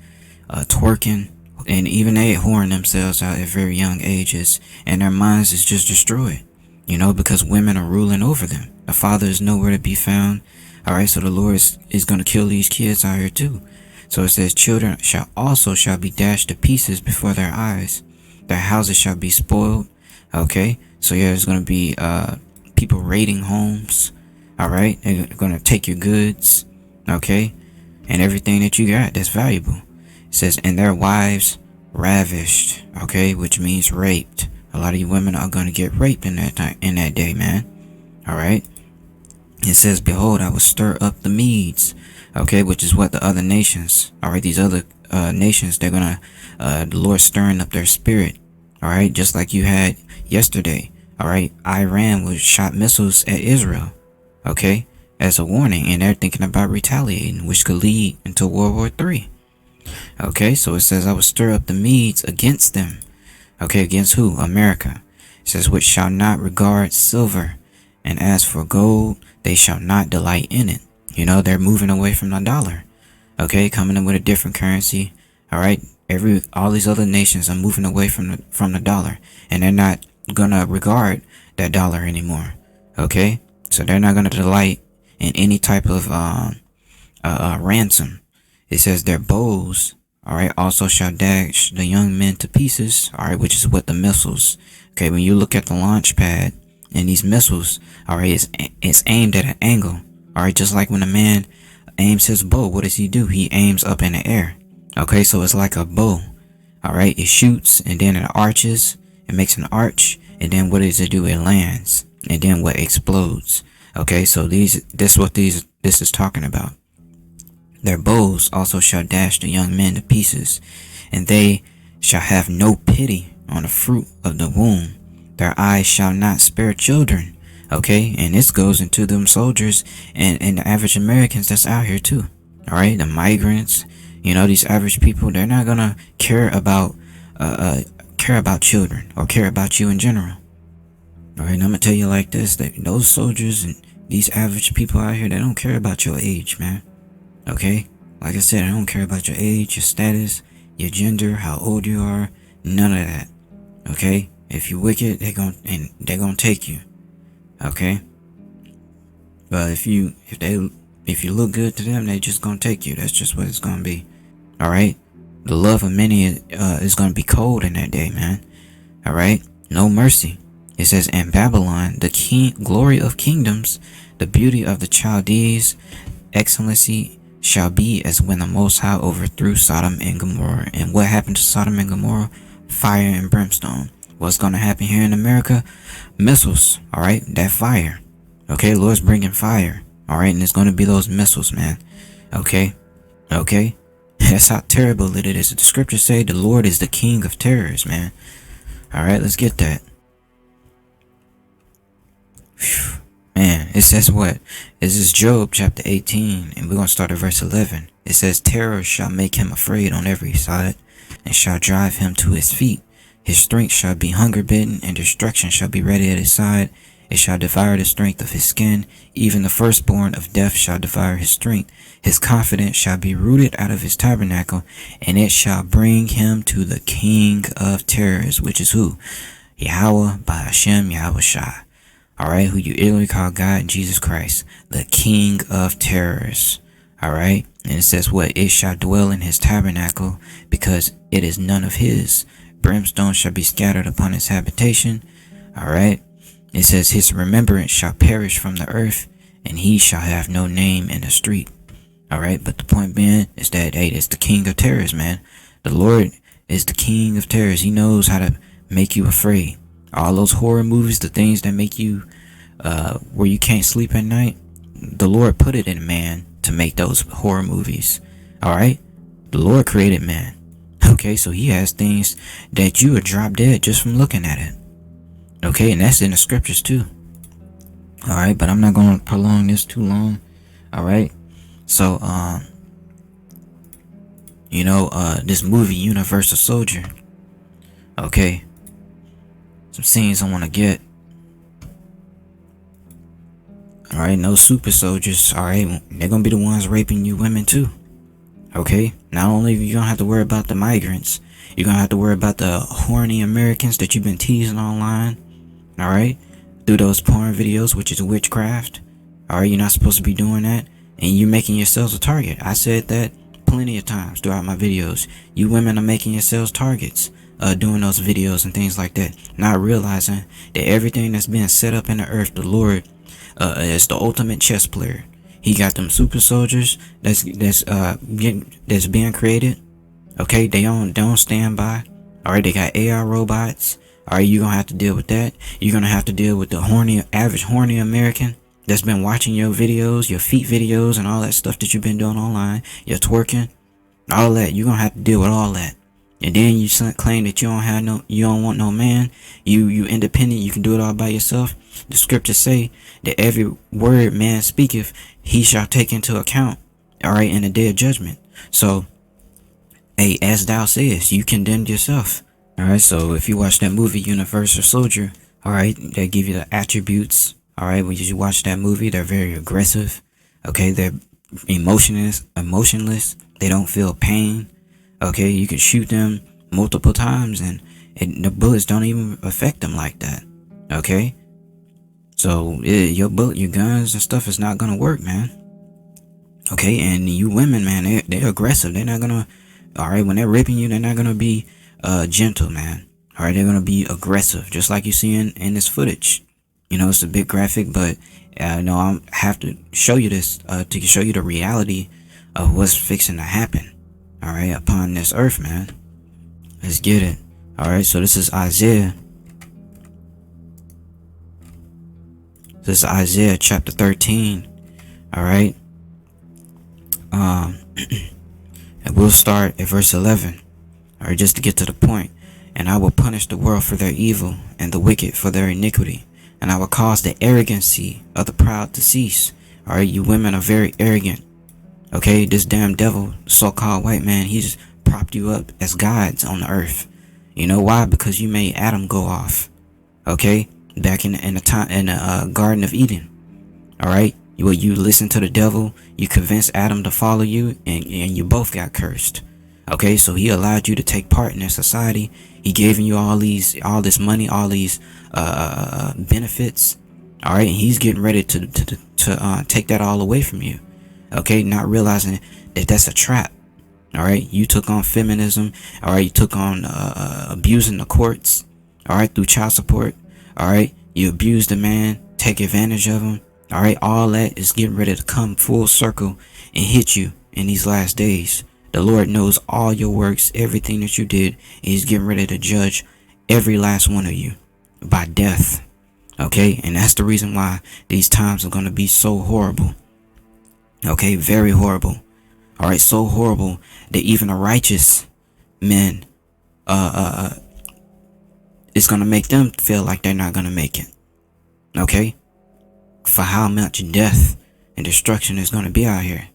twerking, and even they whoring themselves out at very young ages, and their minds is just destroyed. Because women are ruling over them. The father is nowhere to be found. All right, so the Lord is going to kill these kids out here too. So it says, children shall be dashed to pieces before their eyes. Their houses shall be spoiled. Okay, so yeah, there's going to be people raiding homes. All right, they're going to take your goods. Okay, and everything that you got that's valuable. It says, and their wives ravished. Okay, which means raped. A lot of you women are going to get raped in that day, man. All right. It says, behold, I will stir up the Medes. Okay, which is what the other nations. All right, these other nations, they're going to, the Lord stirring up their spirit. All right, just like you had yesterday. All right, Iran was shot missiles at Israel. Okay, as a warning, and they're thinking about retaliating, which could lead into World War III. Okay, so it says, I will stir up the Medes against them. Okay, against who? America. It says, which shall not regard silver, and as for gold, they shall not delight in it. They're moving away from the dollar. Okay, coming in with a different currency. All right, all these other nations are moving away from the dollar, and they're not gonna regard that dollar anymore. Okay, so they're not gonna delight in any type of ransom. It says their bows, all right, also shall dash the young men to pieces. All right, which is what the missiles. Okay, when you look at the launch pad and these missiles, all right, it's aimed at an angle. All right, just like when a man aims his bow, what does he do? He aims up in the air. Okay, so it's like a bow. All right, it shoots and then it arches. It makes an arch, and then what does it do? It lands, and then what explodes. Okay, so this is talking about. Their bows also shall dash the young men to pieces, and they shall have no pity on the fruit of the womb. Their eyes shall not spare children. Okay, and this goes into them soldiers and the average Americans that's out here too. All right, the migrants, these average people, they're not gonna care about children or care about you in general. All right, and I'm gonna tell you like this: that those soldiers and these average people out here, they don't care about your age, man. Okay, like I said, I don't care about your age, your status, your gender, how old you are, none of that. Okay, if you wicked, they're gonna take you. Okay, but if you look good to them, they just gonna take you. That's just what it's gonna be. All right, the love of many is gonna be cold in that day, man. All right, no mercy. It says, and Babylon, the glory of kingdoms, the beauty of the Chaldees, excellency shall be as when the Most High overthrew Sodom and Gomorrah. And what happened to Sodom and Gomorrah? Fire and brimstone. What's going to happen here in America? Missiles. All right, that fire. Okay, Lord's bringing fire. All right, and it's going to be those missiles, man. Okay. That's how terrible it is. The scriptures say the Lord is the king of terrors, man. All right, let's get that. Whew. Man, it says what? This is Job chapter 18, and we're going to start at verse 11. It says, terror shall make him afraid on every side, and shall drive him to his feet. His strength shall be hunger bitten, and destruction shall be ready at his side. it shall devour the strength of his skin. Even the firstborn of death shall devour his strength. His confidence shall be rooted out of his tabernacle, and it shall bring him to the king of terrors, which is who? Yahweh by Hashem Yahweh Shah. Alright, who you illly call God, Jesus Christ, the king of terrors. Alright, and it says what? It shall dwell in his tabernacle, because it is none of his. Brimstone shall be scattered upon his habitation. Alright, it says his remembrance shall perish from the earth, and he shall have no name in the street. Alright, but the point being is that, hey, it's the king of terrors, man. The Lord is the king of terrors. He knows how to make you afraid. All those horror movies, the things that make you, where you can't sleep at night, the Lord put it in man to make those horror movies. Alright, the Lord created man. Okay, so he has things that you would drop dead just from looking at it. Okay, and that's in the scriptures too. Alright, but I'm not going to prolong this too long. Alright, so, this movie, Universal Soldier. Okay, some scenes I want to get. Alright, no super soldiers. Alright, they're going to be the ones raping you women too. Okay, not only you don't have to worry about the migrants, you're going to have to worry about the horny Americans that you've been teasing online. Alright, through those porn videos, which is witchcraft. Alright, you're not supposed to be doing that, and you're making yourselves a target. I said that plenty of times throughout my videos. You women are making yourselves targets, doing those videos and things like that, not realizing that everything that's being set up in the earth, the Lord is the ultimate chess player. He got them super soldiers that's being created. Okay, they don't stand by. Alright, they got AI robots. Alright, you're gonna have to deal with that. You're gonna have to deal with the average horny American that's been watching your videos, your feet videos, and all that stuff that you've been doing online. You're twerking, all that. You're gonna have to deal with all that. And then you claim that you don't want no man. You independent. You can do it all by yourself. The scriptures say that every word man speaketh, he shall take into account. Alright, in the day of judgment. So, hey, as thou sayest, you condemned yourself. Alright, so if you watch that movie, Universal Soldier, alright, they give you the attributes. Alright, when you watch that movie, they're very aggressive. Okay, they're emotionless. They don't feel pain. Okay, you can shoot them multiple times and the bullets don't even affect them like that. Okay, so your guns and stuff is not gonna work, man. Okay, and you women, man, they're aggressive. They're not gonna, alright, when they're raping you, they're not gonna be gentle, man. Alright, they're gonna be aggressive, just like you see in this footage. You know, it's a bit graphic, but I have to show you this to show you the reality of what's fixing to happen. Alright, upon this earth, man. Let's get it. Alright, so this is Isaiah. This is Isaiah chapter 13. Alright. And we'll start at verse 11. Alright, just to get to the point. And I will punish the world for their evil, and the wicked for their iniquity. And I will cause the arrogancy of the proud to cease. Alright, you women are very arrogant. Okay, this damn devil, so-called white man, he's propped you up as gods on the earth. You know why? Because you made Adam go off. Okay, back in the Garden of Eden. All right, you listened to the devil, you convinced Adam to follow you, and you both got cursed. Okay, so he allowed you to take part in their society. He gave you all this money, all these benefits. All right, and he's getting ready to take that all away from you. Okay, not realizing that that's a trap. All right, you took on feminism. All right, you took on abusing the courts. All right, through child support. All right, you abused the man, take advantage of him. All right, all that is getting ready to come full circle and hit you in these last days. The Lord knows all your works, everything that you did. And he's getting ready to judge every last one of you by death. Okay, and that's the reason why these times are going to be so horrible. Okay, very horrible. All right, so horrible that even the righteous men, it's going to make them feel like they're not going to make it. Okay, for how much death and destruction is going to be out here.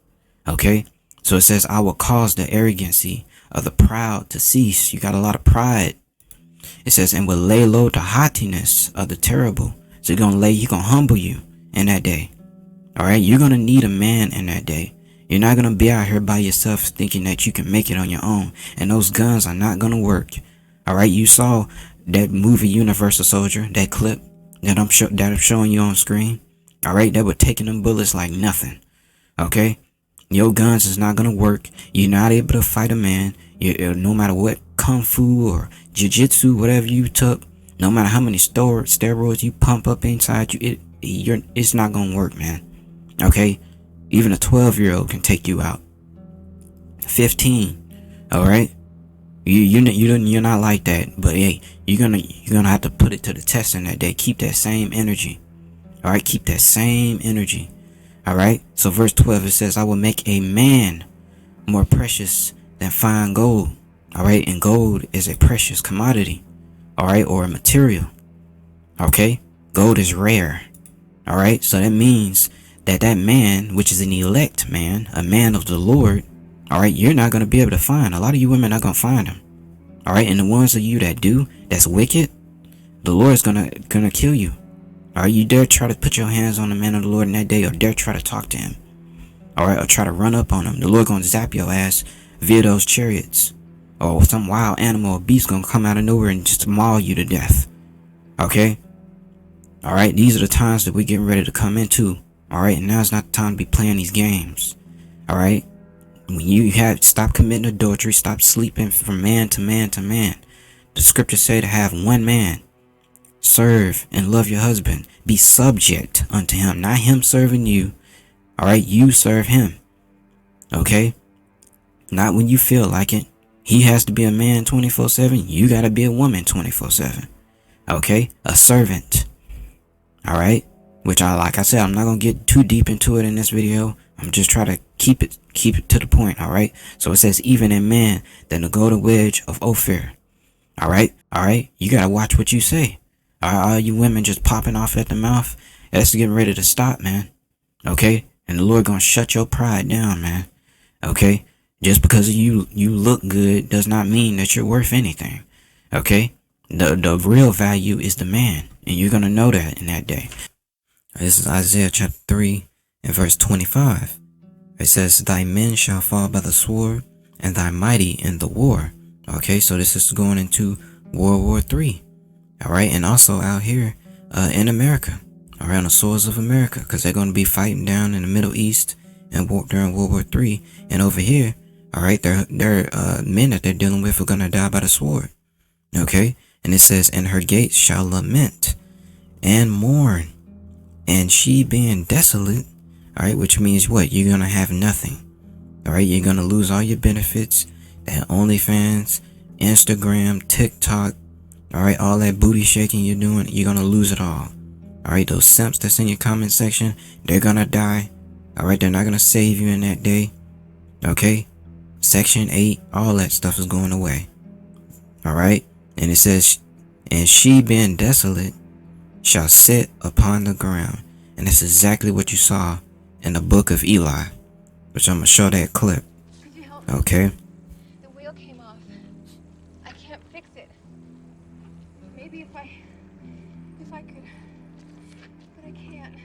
Okay, so it says, I will cause the arrogancy of the proud to cease. You got a lot of pride. It says, and will lay low the haughtiness of the terrible. So He gonna humble you in that day. All right, you're gonna need a man in that day. You're not gonna be out here by yourself thinking that you can make it on your own, and those guns are not gonna work. All right, you saw that movie Universal Soldier, that clip that I'm showing you on screen. All right, they were taking them bullets like nothing. Okay, your guns is not gonna work. You're not able to fight a man. No matter what kung fu or jiu-jitsu, whatever you took, no matter how many steroids you pump up inside you, it's not gonna work, man. Okay, even a 12-year-old can take you out. 15, all right. You're not like that, but hey, you're gonna have to put it to the test in that day. Keep that same energy. All right, keep that same energy. All right. So verse 12 it says, "I will make a man more precious than fine gold." All right, and gold is a precious commodity. All right, or a material. Okay, gold is rare. All right, so that means that man, which is an elect man, a man of the Lord, all right, you're not going to be able to find. A lot of you women are going to find him. All right, and the ones of you that do, that's wicked, the Lord's gonna kill you. All right, you dare try to put your hands on the man of the Lord in that day, or dare try to talk to him. All right, or try to run up on him. The Lord going to zap your ass via those chariots. Or some wild animal or beast going to come out of nowhere and just maul you to death. Okay? All right, these are the times that we're getting ready to come into. All right, and now's not the time to be playing these games. All right, when you stop committing adultery, stop sleeping from man to man to man. The scriptures say to have one man, serve and love your husband, be subject unto him, not him serving you. All right, you serve him. Okay, not when you feel like it. He has to be a man 24/7. You gotta be a woman 24/7. Okay, a servant. All right. Which like I said, I'm not going to get too deep into it in this video. I'm just trying to keep it to the point. All right. So it says, even a man than the golden wedge of Ophir. All right. All right. You got to watch what you say. Are you women just popping off at the mouth? That's getting ready to stop, man. Okay. And the Lord going to shut your pride down, man. Okay. Just because you look good does not mean that you're worth anything. Okay. The real value is the man. And you're going to know that in that day. This is Isaiah chapter 3 and verse 25. It says, "Thy men shall fall by the sword, and thy mighty in the war." Okay, so this is going into World War III. All right, and also out here in America, around the soils of America, because they're going to be fighting down in the Middle East and during World War III. And over here, all right, their men that they're dealing with are going to die by the sword. Okay, and it says, "And her gates shall lament and mourn, and she being desolate," all right, which means what? You're going to have nothing. All right, you're going to lose all your benefits, that OnlyFans, Instagram, TikTok, all right, all that booty shaking you're doing, you're going to lose it all. All right, those simps that's in your comment section, they're going to die. All right, they're not going to save you in that day. Okay, Section 8, all that stuff is going away. All right, and it says, "And she being desolate shall sit upon the ground." And that's exactly what you saw in the book of Eli, which I'm going to show that clip. Okay. The wheel came off. I can't fix it. Maybe if I could, but I can't.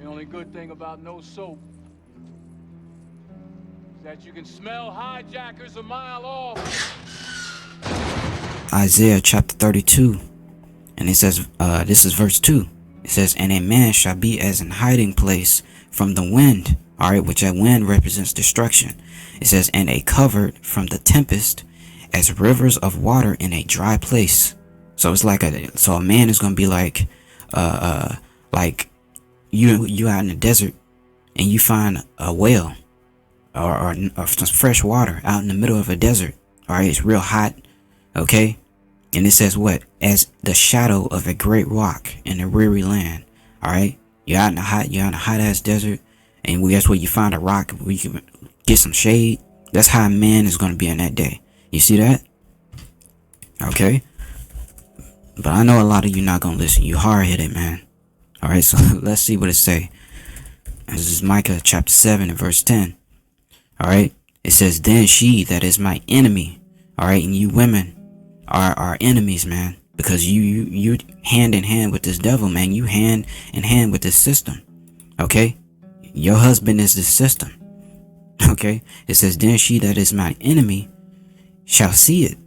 The only good thing about no soap is that you can smell hijackers a mile off. Isaiah chapter 32. And it says, this is verse 2. It says, "And a man shall be as an hiding place from the wind." All right, which that wind represents destruction. It says, "And a covert from the tempest, as rivers of water in a dry place." So it's like a man is going to be like you out in the desert and you find a well or some fresh water out in the middle of a desert. All right, it's real hot. Okay. And it says what? "As the shadow of a great rock in a weary land." All right. You're in a hot ass desert. And that's where you find a rock where you can get some shade. That's how a man is going to be in that day. You see that? Okay. But I know a lot of you not going to listen. You hard-headed, man. All right. So let's see what it say. This is Micah chapter 7 and verse 10. All right. It says, "Then she that is my enemy." All right. And you women are enemies, man. because you hand in hand with this devil, man. You hand in hand with this system. Okay, your husband is this system. Okay, it says, then she that is my enemy shall see it,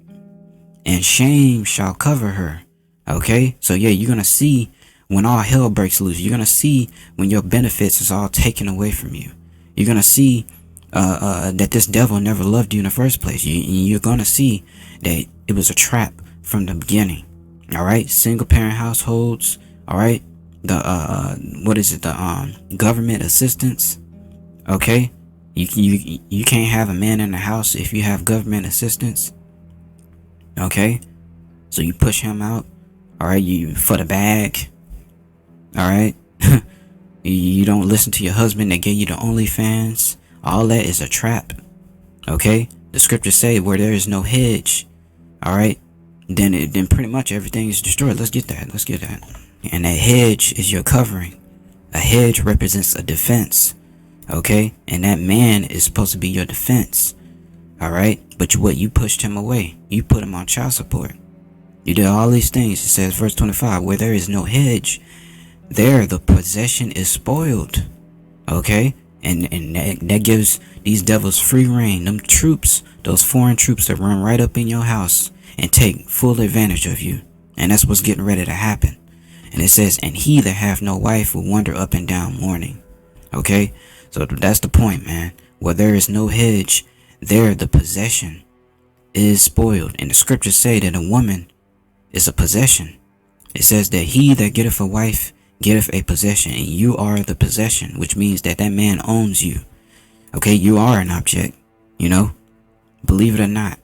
and shame shall cover her. Okay, so yeah, you're gonna see when all hell breaks loose. You're gonna see when your benefits is all taken away from you. You're gonna see that this devil never loved you in the first place. You're gonna see that it was a trap from the beginning. All right, single parent households. All right, the government assistance. Okay, you can't have a man in the house if you have government assistance. Okay, so you push him out. All right, you for the bag. All right, you don't listen to your husband that gave you the OnlyFans. All that is a trap. Okay, the scriptures say where there is no hedge. All right, then pretty much everything is destroyed. Let's get that. And that hedge is your covering. A hedge represents a defense. Okay, and that man is supposed to be your defense. All right, but you pushed him away. You put him on child support. You did all these things. It says, verse 25, where there is no hedge, there the possession is spoiled. Okay, and that gives these devils free reign. Them troops, those foreign troops that run right up in your house and take full advantage of you. And that's what's getting ready to happen. And it says, and he that hath no wife will wander up and down mourning. Okay, so that's the point, man. Where there is no hedge, there the possession is spoiled. And the scriptures say that a woman is a possession. It says that he that getteth a wife getteth a possession, and you are the possession, which means that that man owns you. Okay, you are an object, you know, believe it or not.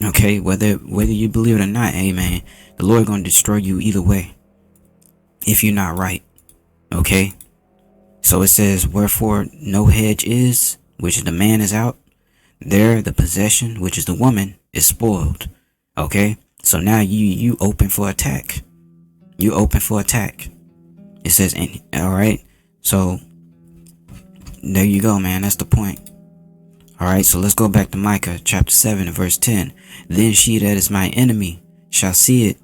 Okay, whether you believe it or not, amen, the Lord gonna destroy you either way if you're not right. Okay, so it says, wherefore no hedge is, which the man is out, there the possession, which is the woman, is spoiled. Okay, so now you open for attack. You open for attack. It says, and all right, so there you go, man. That's the point. All right, so let's go back to Micah chapter 7 and verse 10. Then she that is my enemy shall see it.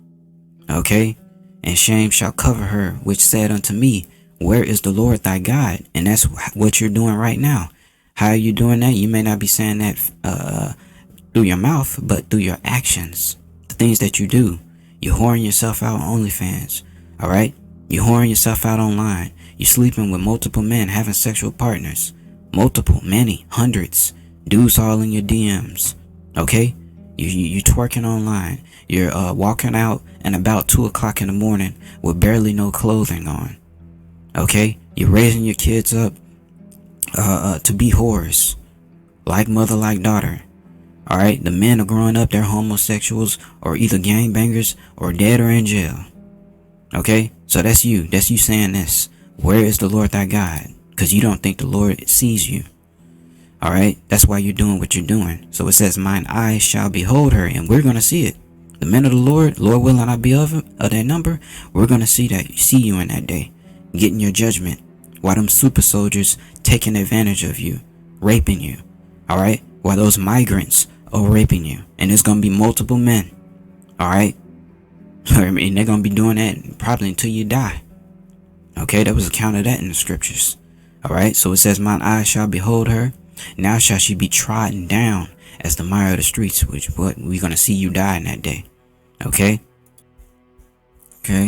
Okay, and shame shall cover her, which said unto me, where is the Lord thy God? And that's what you're doing right now. How are you doing that? You may not be saying that through your mouth, but through your actions, the things that you do. You're whoring yourself out on OnlyFans. All right, you're whoring yourself out online. You're sleeping with multiple men, having sexual partners. Multiple, many, hundreds. Dudes all in your DMs. Okay, you twerking online. You're walking out and about 2 o'clock in the morning with barely no clothing on. Okay, you're raising your kids up to be whores, like mother, like daughter. All right, the men are growing up, they're homosexuals or either gangbangers or dead or in jail. Okay, so that's you saying this. Where is the Lord thy God? Because you don't think the Lord sees you. All right, that's why you're doing what you're doing. So it says, mine eyes shall behold her, and we're going to see it. The men of the Lord willing I be of their number, we're going to see you in that day, getting your judgment, while them super soldiers taking advantage of you, raping you. All right, while those migrants are raping you, and there's going to be multiple men. All right, I mean, they're going to be doing that probably until you die. Okay, there was a count of that in the scriptures. All right, so it says, mine eyes shall behold her. Now shall she be trodden down as the mire of the streets, which what we're going to see you die in that day. Okay,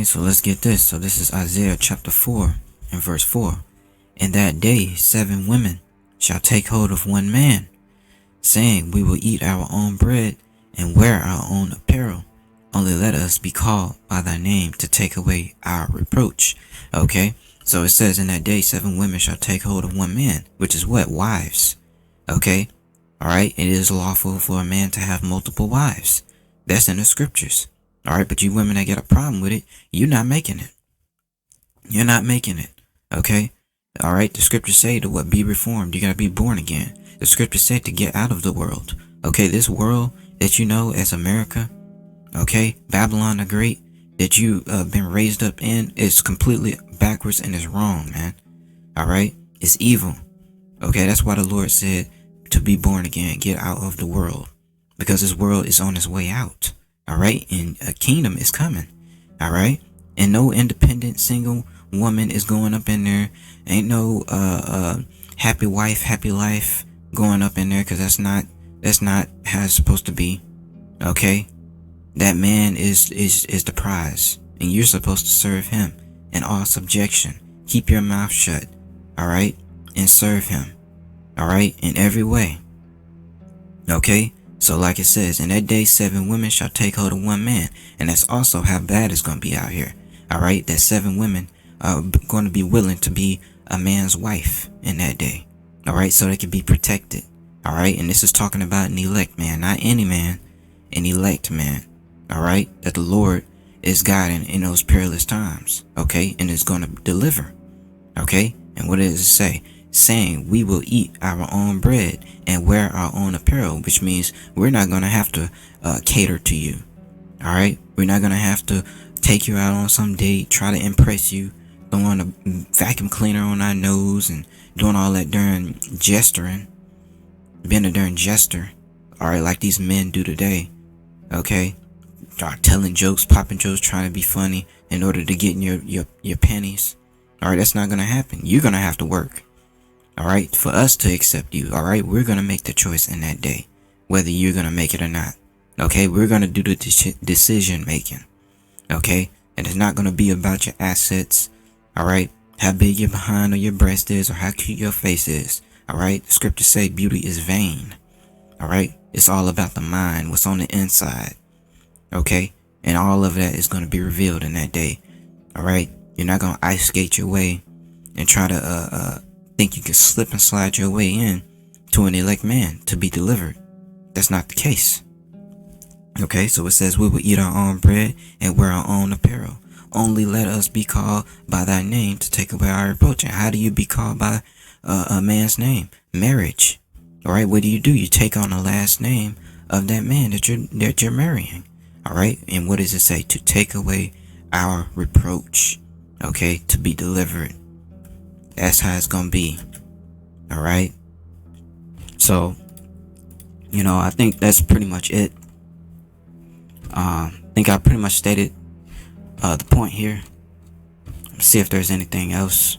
so let's get this. So this is Isaiah chapter 4 and verse 4. In that day 7 women shall take hold of one man, saying, we will eat our own bread and wear our own apparel. Only let us be called by thy name to take away our reproach. Okay, so it says in that day 7 women shall take hold of one man, which is what? Wives. Okay, all right, it is lawful for a man to have multiple wives. That's in the scriptures. All right, but you women that get a problem with it, you're not making it. You're not making it. Okay, all right, the scriptures say to what? Be reformed. You got to be born again. The scriptures say to get out of the world. Okay, this world that you know as America, okay, Babylon the Great, that you been raised up in, is completely backwards and is wrong, man. All right, it's evil. Okay, that's why the Lord said to be born again, get out of the world, because this world is on its way out. All right. And a kingdom is coming. All right. And no independent single woman is going up in there. Ain't no happy wife, happy life going up in there, because that's not how it's supposed to be. Okay. That man is the prize, and you're supposed to serve him in all subjection. Keep your mouth shut. All right. And serve him. All right. In every way. Okay. So like it says, in that day 7 women shall take hold of 1 man. And that's also how bad it's going to be out here. All right. That 7 women are going to be willing to be a man's wife in that day. All right. So they can be protected. All right. And this is talking about an elect man, not any man, an elect man. All right. That the Lord is guiding in those perilous times. Okay. And is going to deliver. Okay. And what does it say? Saying we will eat our own bread and wear our own apparel, which means we're not going to have to cater to you. All right. We're not going to have to take you out on some date, try to impress you, throwing a vacuum cleaner on our nose and doing all that darn gesturing, being a darn jester. All right. Like these men do today. Okay. Telling jokes, popping jokes, trying to be funny in order to get in your pennies. All right. That's not going to happen. You're going to have to work. All right, for us to accept you. All right, we're going to make the choice in that day, whether you're going to make it or not. Okay, we're going to do the decision making. Okay, and it's not going to be about your assets. All right, how big your behind or your breast is, or how cute your face is. All right, the scriptures say beauty is vain. All right, it's all about the mind, what's on the inside. Okay, and all of that is going to be revealed in that day. All right, you're not going to ice skate your way and try to think you can slip and slide your way in to an elect man to be delivered. That's not the case. Okay, so it says we will eat our own bread and wear our own apparel. Only let us be called by thy name to take away our reproach. And how do you be called by a man's name? Marriage. All right, what do? You take on the last name of that man that you're marrying. All right, and what does it say? To take away our reproach. Okay, to be delivered. That's how it's gonna be. All right. So, I think that's pretty much it. I think I pretty much stated the point here. Let's see if there's anything else.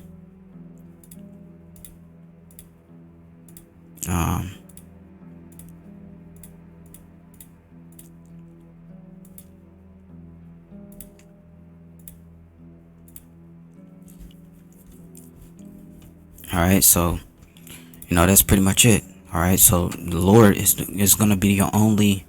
All right, so that's pretty much it. All right, so the Lord is gonna be your only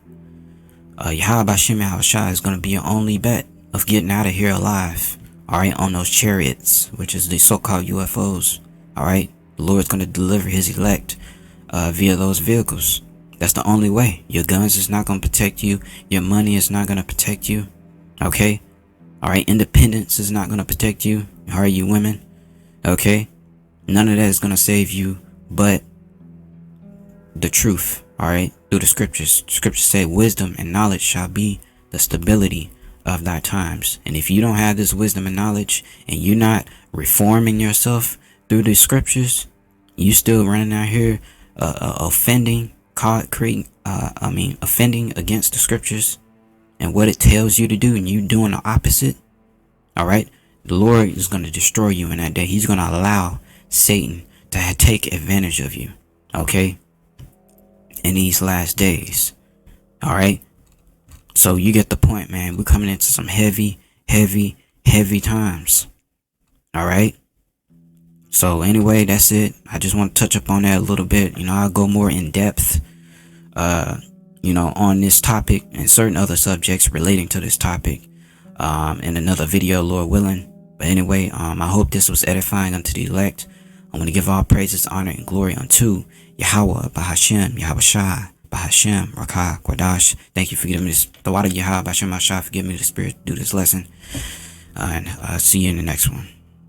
Yahweh Bashem Yahushua is gonna be your only bet of getting out of here alive. All right, on those chariots, which is the so-called UFOs. All right, the Lord's gonna deliver His elect via those vehicles. That's the only way. Your guns is not gonna protect you. Your money is not gonna protect you. Okay, all right. Independence is not gonna protect you. All right, you women. Okay. None of that is going to save you but the truth, all right, through the scriptures. Scriptures say wisdom and knowledge shall be the stability of thy times. And if you don't have this wisdom and knowledge and you're not reforming yourself through the scriptures, you still running out here offending against the scriptures and what it tells you to do, and you doing the opposite. All right, the Lord is going to destroy you in that day. He's going to allow Satan to take advantage of you, okay, in these last days. All right, so you get the point, man. We're coming into some heavy times. All right, so anyway, that's it. I just want to touch up on that a little bit. I'll go more in depth on this topic and certain other subjects relating to this topic in another video, Lord willing. But anyway, I hope this was edifying unto the elect. I want to give all praises, honor, and glory unto Yahweh, Bahashem, Yahweh Shai, Bahashem, Rakah, Kwadash. Thank you for giving me this. The water Yahweh, Bahashem, Shai, for giving me the spirit to do this lesson. And see you in the next one.